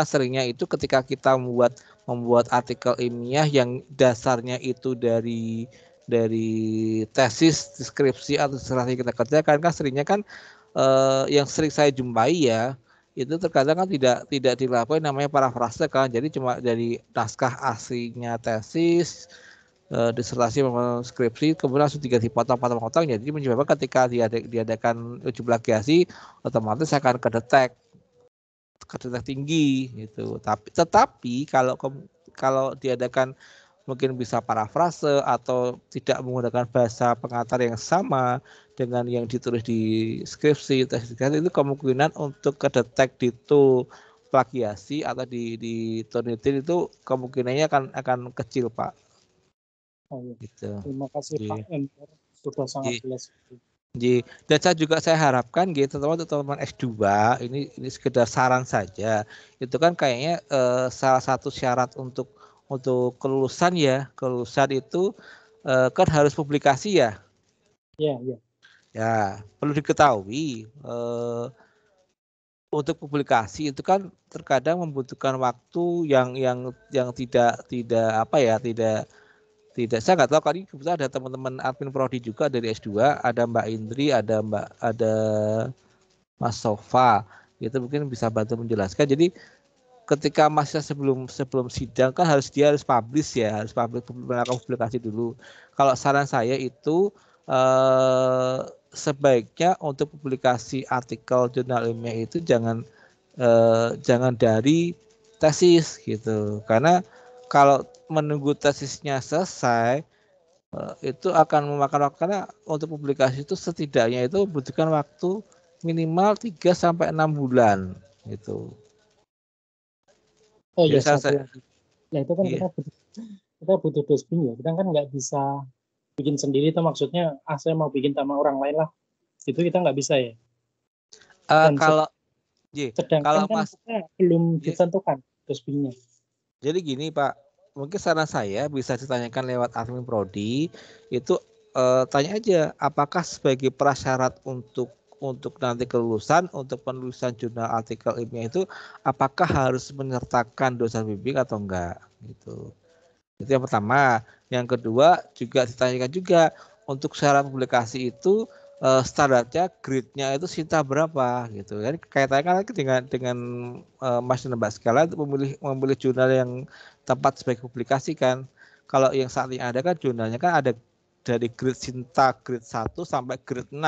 seringnya itu ketika kita membuat artikel ilmiah yang dasarnya itu dari tesis, deskripsi atau disertasi kita kerjakan kan seringnya kan yang sering saya jumpai ya itu terkadang kan tidak dilakukan namanya parafrase kan, jadi cuma dari naskah aslinya tesis, disertasi memang skripsi kemudian langsung dipotong-potong, jadi menyebabkan ketika diadakan uji plagiasi otomatis akan kedetek tinggi gitu. Tetapi kalau diadakan mungkin bisa parafrase atau tidak menggunakan bahasa pengantar yang sama dengan yang ditulis di skripsi tesis itu kemungkinan untuk kedetek itu plagiasi atau di turnitin itu kemungkinannya akan kecil Pak. Gitu. Terima kasih Pak Emper, sudah sangat jelas. Dan saya harapkan gitu teman-teman S2 ini sekedar saran saja. Itu kan kayaknya salah satu syarat untuk kelulusan itu kan harus publikasi ya. Iya. Ya, perlu diketahui untuk publikasi itu kan terkadang membutuhkan waktu yang tidak, saya nggak tahu kali kebetulan ada teman-teman admin prodi juga dari S2, ada Mbak Indri, ada Mas Sofa, itu mungkin bisa bantu menjelaskan. Jadi ketika masa sebelum sidang kan harus publish ya, harus melakukan publikasi dulu. Kalau saran saya itu sebaiknya untuk publikasi artikel jurnal ilmiah itu jangan dari tesis gitu, karena kalau menunggu tesisnya selesai itu akan memakan waktu, karena untuk publikasi itu setidaknya itu membutuhkan waktu minimal 3-6 bulan gitu. Oh iya, nah itu kan kita butuh dosbing ya, kita kan nggak bisa bikin sendiri, itu maksudnya saya mau bikin sama orang lain lah, itu kita nggak bisa ya. Sedangkan kan kita belum ditentukan dosbingnya. Jadi gini Pak, mungkin saran saya bisa ditanyakan lewat admin prodi itu, tanya aja apakah sebagai prasyarat untuk nanti kelulusan untuk penulisan jurnal artikel ilmiah itu apakah harus menyertakan dosen bimbing atau enggak gitu. Itu yang pertama. Yang kedua juga ditanyakan juga untuk syarat publikasi itu standarnya grade-nya itu Sinta berapa gitu. Jadi kaitannya kan dengan Mas dan Mbak sekalian untuk memilih jurnal yang tepat sebagai publikasi kan. Kalau yang saat ini ada kan jurnalnya kan ada dari grade Sinta grade 1 sampai grade 6.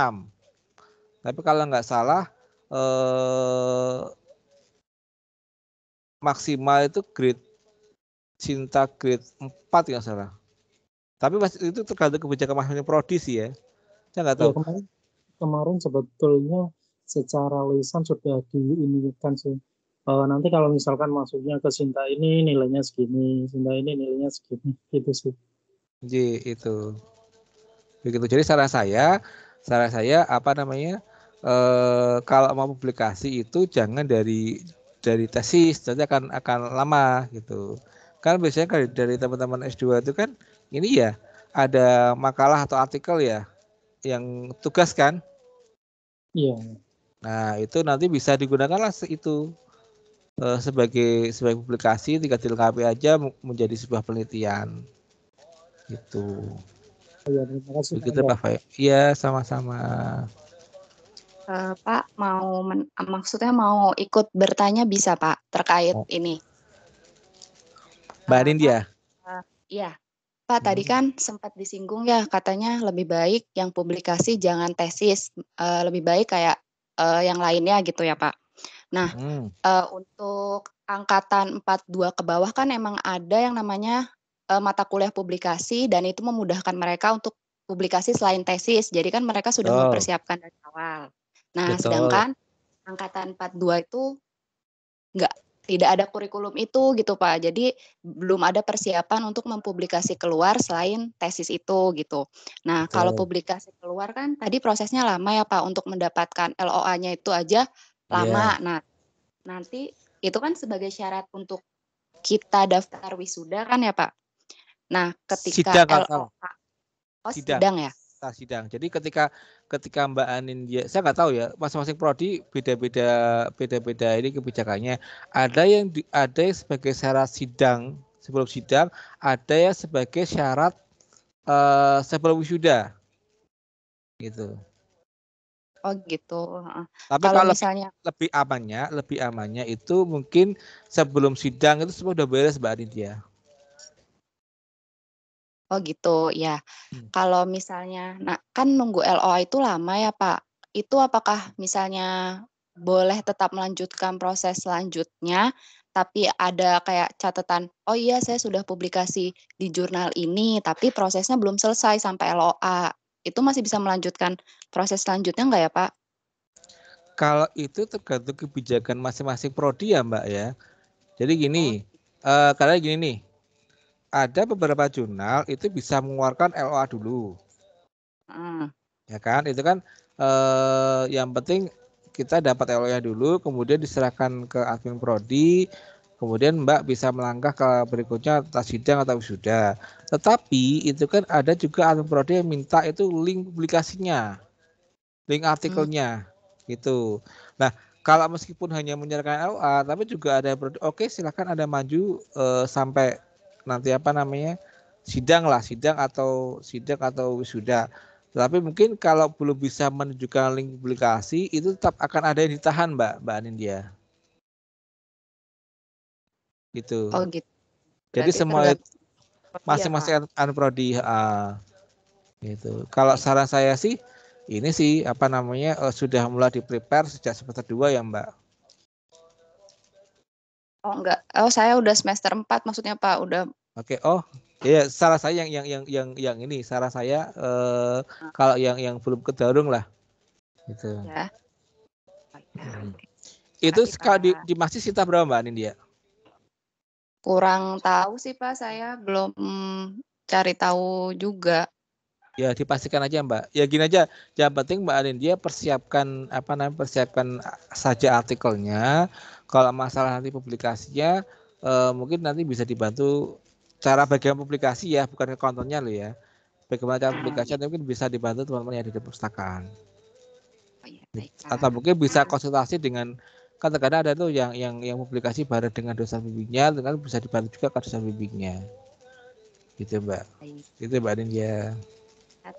Tapi kalau nggak salah maksimal itu grade Sinta grade 4 nggak salah. Tapi itu tergantung kebijakan masing-masing prodi sih ya. Saya nggak tahu. Ya, kemarin sebetulnya secara lisan sudah diinikan sih. Nanti kalau misalkan masuknya ke Sinta ini nilainya segini, Sinta ini nilainya segini, gitu sih. Jadi itu. Begitu. Jadi saran saya kalau mau publikasi itu jangan dari tesis, nanti akan lama gitu. Kan biasanya kan dari teman-teman S2 itu kan ini ya ada makalah atau artikel ya yang tugas kan. Iya. Nah itu nanti bisa digunakanlah itu sebagai publikasi, tinggal dilengkapi aja menjadi sebuah penelitian gitu. Ya, terima kasih. Begitu Pak Fai. Iya, sama-sama. Pak maksudnya mau ikut bertanya bisa Pak terkait ini. Mbak Nindya. Iya, Pak, tadi kan sempat disinggung ya, katanya lebih baik yang publikasi jangan tesis, lebih baik kayak yang lainnya gitu ya Pak. Nah, untuk angkatan 42 ke bawah kan emang ada yang namanya mata kuliah publikasi dan itu memudahkan mereka untuk publikasi selain tesis. Jadi kan mereka sudah mempersiapkan dari awal. Nah, sedangkan angkatan 42 itu tidak ada kurikulum itu gitu Pak. Jadi belum ada persiapan untuk mempublikasi keluar selain tesis itu gitu. Nah, kalau publikasi keluar kan tadi prosesnya lama ya Pak untuk mendapatkan LOA-nya itu aja lama. Nah, nanti itu kan sebagai syarat untuk kita daftar wisuda kan ya Pak. Nah, ketika LOA sidang ya. Sidang. Jadi ketika Mbak Anin dia, saya nggak tahu ya, masing-masing prodi beda-beda ini kebijakannya. Ada yang sebagai syarat sidang sebelum sidang, ada yang sebagai syarat sebelum wisuda, gitu. Oh gitu. Tapi kalau misalnya lebih amannya itu mungkin sebelum sidang itu semua udah beres Mbak Anin dia. Oh gitu, ya. Kalau misalnya, nah kan nunggu LOA itu lama ya Pak. Itu apakah misalnya boleh tetap melanjutkan proses selanjutnya, tapi ada kayak catatan, oh iya saya sudah publikasi di jurnal ini, tapi prosesnya belum selesai sampai LOA. Itu masih bisa melanjutkan proses selanjutnya nggak ya Pak? Kalau itu tergantung kebijakan masing-masing prodi ya Mbak ya. Jadi gini, karena gini nih, ada beberapa jurnal itu bisa mengeluarkan LOA dulu. Ya kan, itu kan yang penting kita dapat LOA dulu, kemudian diserahkan ke admin prodi, kemudian Mbak bisa melangkah ke berikutnya entah sidang atau wisuda. Tetapi itu kan ada juga admin prodi yang minta itu link publikasinya, link artikelnya, gitu. Nah, kalau meskipun hanya menyerahkan LOA, tapi juga ada prodi, oke silakan Anda maju sampai nanti sidang atau wisuda. Tapi mungkin kalau belum bisa menunjukkan link publikasi itu tetap akan ada yang ditahan Mbak Anindya. Gitu. Oh gitu. Jadi semua masing-masing prodi gitu. Kalau saran saya sih ini sih sudah mulai di-prepare sejak semester 2 ya Mbak. Oh enggak. Oh saya udah semester 4 maksudnya Pak, udah. Oke, iya, salah saya yang ini, salah saya kalau yang belum kedarung lah, gitu. Ya. Itu sekali di Masih Sita berapa Mbak Nindya? Kurang tahu sih Pak, saya belum cari tahu juga. Ya dipastikan aja Mbak. Ya gini aja, yang penting Mbak Nindya persiapkan saja artikelnya. Kalau masalah nanti publikasinya, mungkin nanti bisa dibantu. Cara bagian publikasi ya, bukan ke kontennya loh ya. Bagaimana cara publikasi mungkin bisa dibantu teman-teman yang ada di perpustakaan. Atau mungkin bisa konsultasi dengan kadang-kadang ada tuh yang publikasi bareng dengan dosen bimbingnya, dengan bisa dibantu juga ke dosen bimbingnya. Gitu Mbak. Itu Mbak Nindya.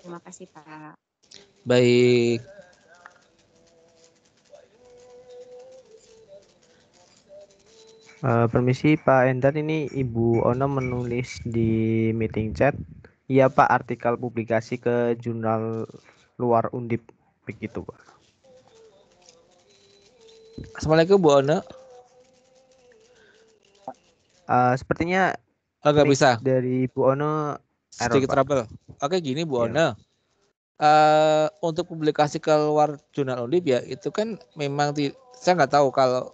Terima kasih Pak. Baik. Permisi Pak Endar, ini Ibu Ono menulis di meeting chat, iya Pak, artikel publikasi ke jurnal luar Undip, begitu Pak. Assalamualaikum Bu Ono. Sepertinya nggak bisa dari Bu Ono sedikit trouble. Oke gini Bu Ono. Untuk publikasi ke luar jurnal Undip ya itu kan memang saya nggak tahu kalau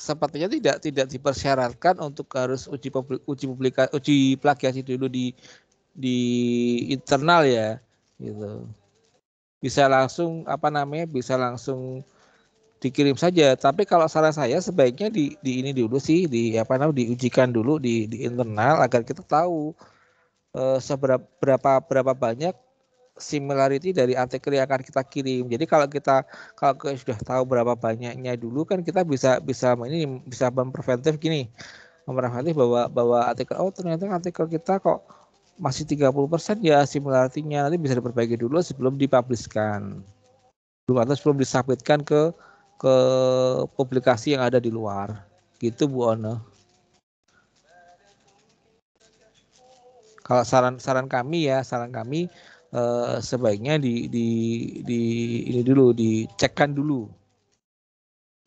sepertinya tidak dipersyaratkan untuk harus uji plagiasi dulu di internal ya gitu. Bisa langsung bisa langsung dikirim saja. Tapi kalau saran saya sebaiknya di ini dulu sih diujikan dulu di internal agar kita tahu berapa banyak similarity dari artikel yang akan kita kirim. Jadi kalau kita sudah tahu berapa banyaknya dulu kan kita bisa mempreventif bahwa artikel ternyata artikel kita kok masih 30% ya similarity-nya, nanti bisa diperbaiki dulu sebelum dipublishkan. Atau sebelum disubmitkan ke publikasi yang ada di luar. Gitu Bu Ono. Kalau saran kami sebaiknya ini dulu dicekkan dulu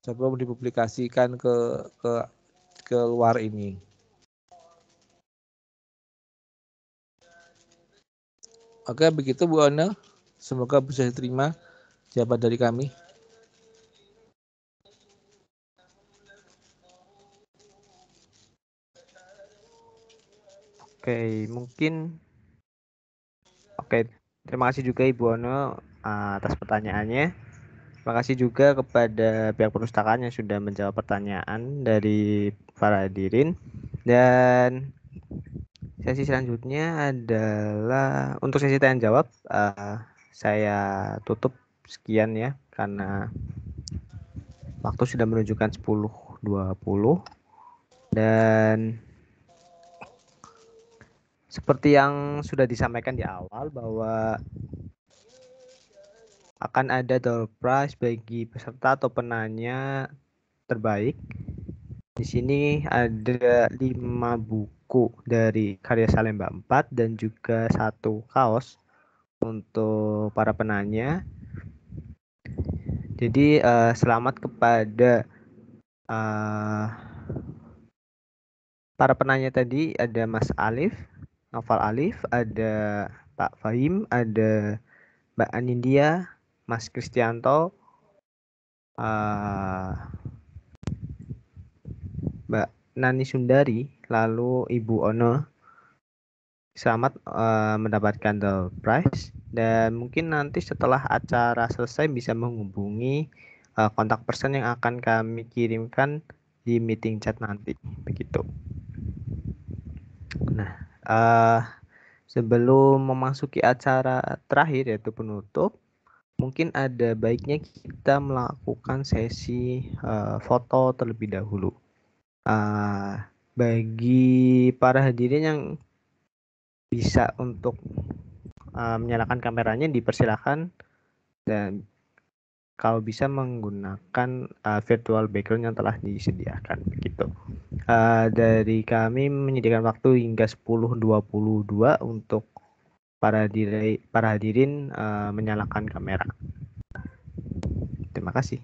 sebelum dipublikasikan ke luar ini. Oke, begitu Bu Ana. Semoga bisa diterima jawaban dari kami. Oke, terima kasih juga Ibu Ono atas pertanyaannya. Terima kasih juga kepada pihak perpustakaan yang sudah menjawab pertanyaan dari para hadirin. Dan sesi selanjutnya adalah untuk sesi tanya jawab. Saya tutup sekian ya, karena waktu sudah menunjukkan 10.20 dan seperti yang sudah disampaikan di awal bahwa akan ada door prize bagi peserta atau penanya terbaik. Di sini ada 5 buku dari karya Salemba 4 dan juga 1 kaos untuk para penanya. Jadi selamat kepada para penanya tadi, ada Mas Alif, Noval Alif, ada Pak Fahim, ada Mbak Anindya, Mas Kristianto, Mbak Nani Sundari, lalu Ibu Ono. Selamat mendapatkan the prize, dan mungkin nanti setelah acara selesai bisa menghubungi kontak person yang akan kami kirimkan di meeting chat nanti, begitu. Nah, sebelum memasuki acara terakhir yaitu penutup, mungkin ada baiknya kita melakukan sesi foto terlebih dahulu. Bagi para hadirin yang bisa untuk menyalakan kameranya dipersilakan, dan kalau bisa menggunakan virtual background yang telah disediakan, begitu. Dari kami menyediakan waktu hingga 10.22 untuk para hadirin menyalakan kamera. Terima kasih.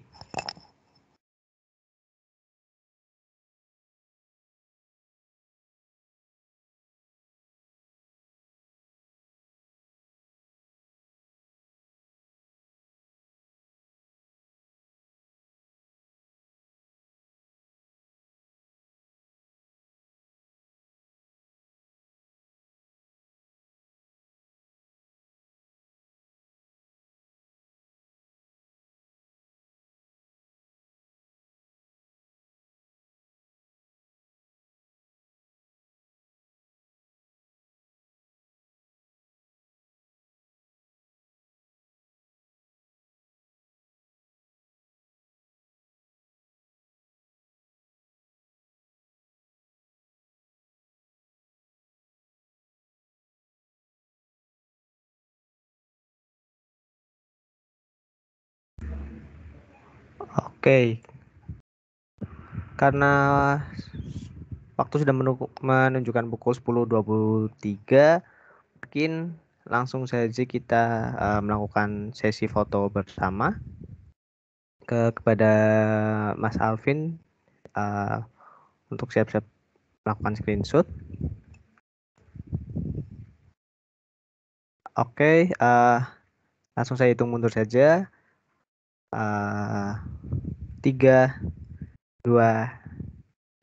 Oke, karena waktu sudah menunjukkan pukul 10.23, mungkin langsung saja kita melakukan sesi foto bersama. Kepada Mas Alvin untuk siap-siap melakukan screenshot. Oke, langsung saya hitung mundur saja. 3, 2,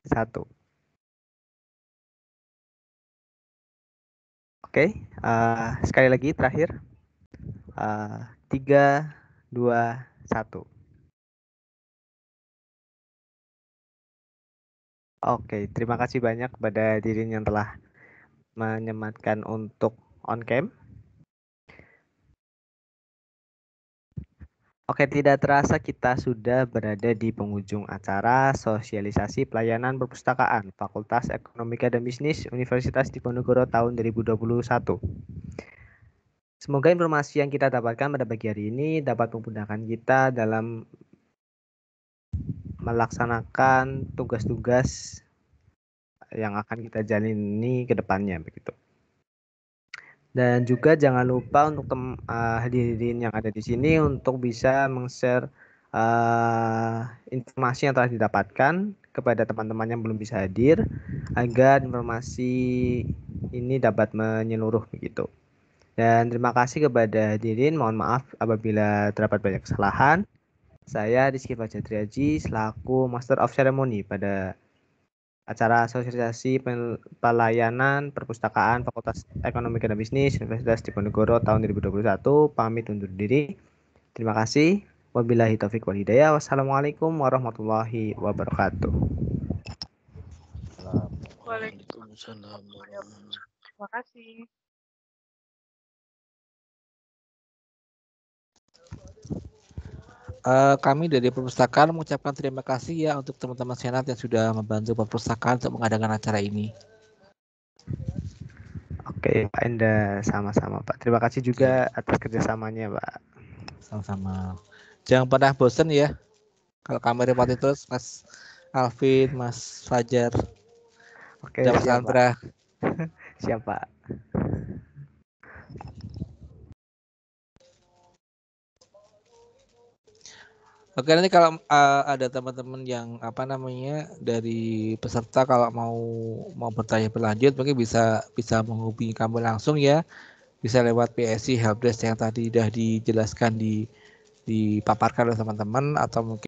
1. Oke, sekali lagi terakhir. 3, 2, 1. Oke, terima kasih banyak kepada hadirin yang telah menyematkan untuk on cam. Oke, tidak terasa kita sudah berada di penghujung acara sosialisasi pelayanan perpustakaan Fakultas Ekonomika dan Bisnis Universitas Diponegoro tahun 2021. Semoga informasi yang kita dapatkan pada pagi hari ini dapat memudahkan kita dalam melaksanakan tugas-tugas yang akan kita jalani ke depannya, begitu. Dan juga jangan lupa untuk hadirin yang ada di sini untuk bisa meng-share informasi yang telah didapatkan kepada teman-teman yang belum bisa hadir agar informasi ini dapat menyeluruh begitu. Dan terima kasih kepada hadirin. Mohon maaf apabila terdapat banyak kesalahan. Saya Rizky Fajatriaji selaku Master of Ceremony pada acara Asosiasi Pelayanan Perpustakaan Fakultas Ekonomi dan Bisnis Universitas Diponegoro tahun 2021 pamit undur diri. Terima kasih. Wabillahi taufiq wal hidayah. Wassalamualaikum warahmatullahi wabarakatuh. Waalaikumsalam. Terima kasih. Kami dari perpustakaan mengucapkan terima kasih ya untuk teman-teman senat yang sudah membantu perpustakaan untuk mengadakan acara ini. Oke, Pak Enda, sama-sama Pak. Terima kasih juga atas kerjasamanya Pak. Sama-sama. Jangan pernah bosan ya. Kalau kami repoti terus, Mas Alvin, Mas Fajar, Oke, Mas Andra. Siap Pak. Oke, nanti kalau ada teman-teman yang dari peserta kalau mau bertanya berlanjut mungkin bisa menghubungi kami langsung ya. Bisa lewat PSI helpdesk yang tadi sudah dijelaskan dipaparkan oleh teman-teman atau mungkin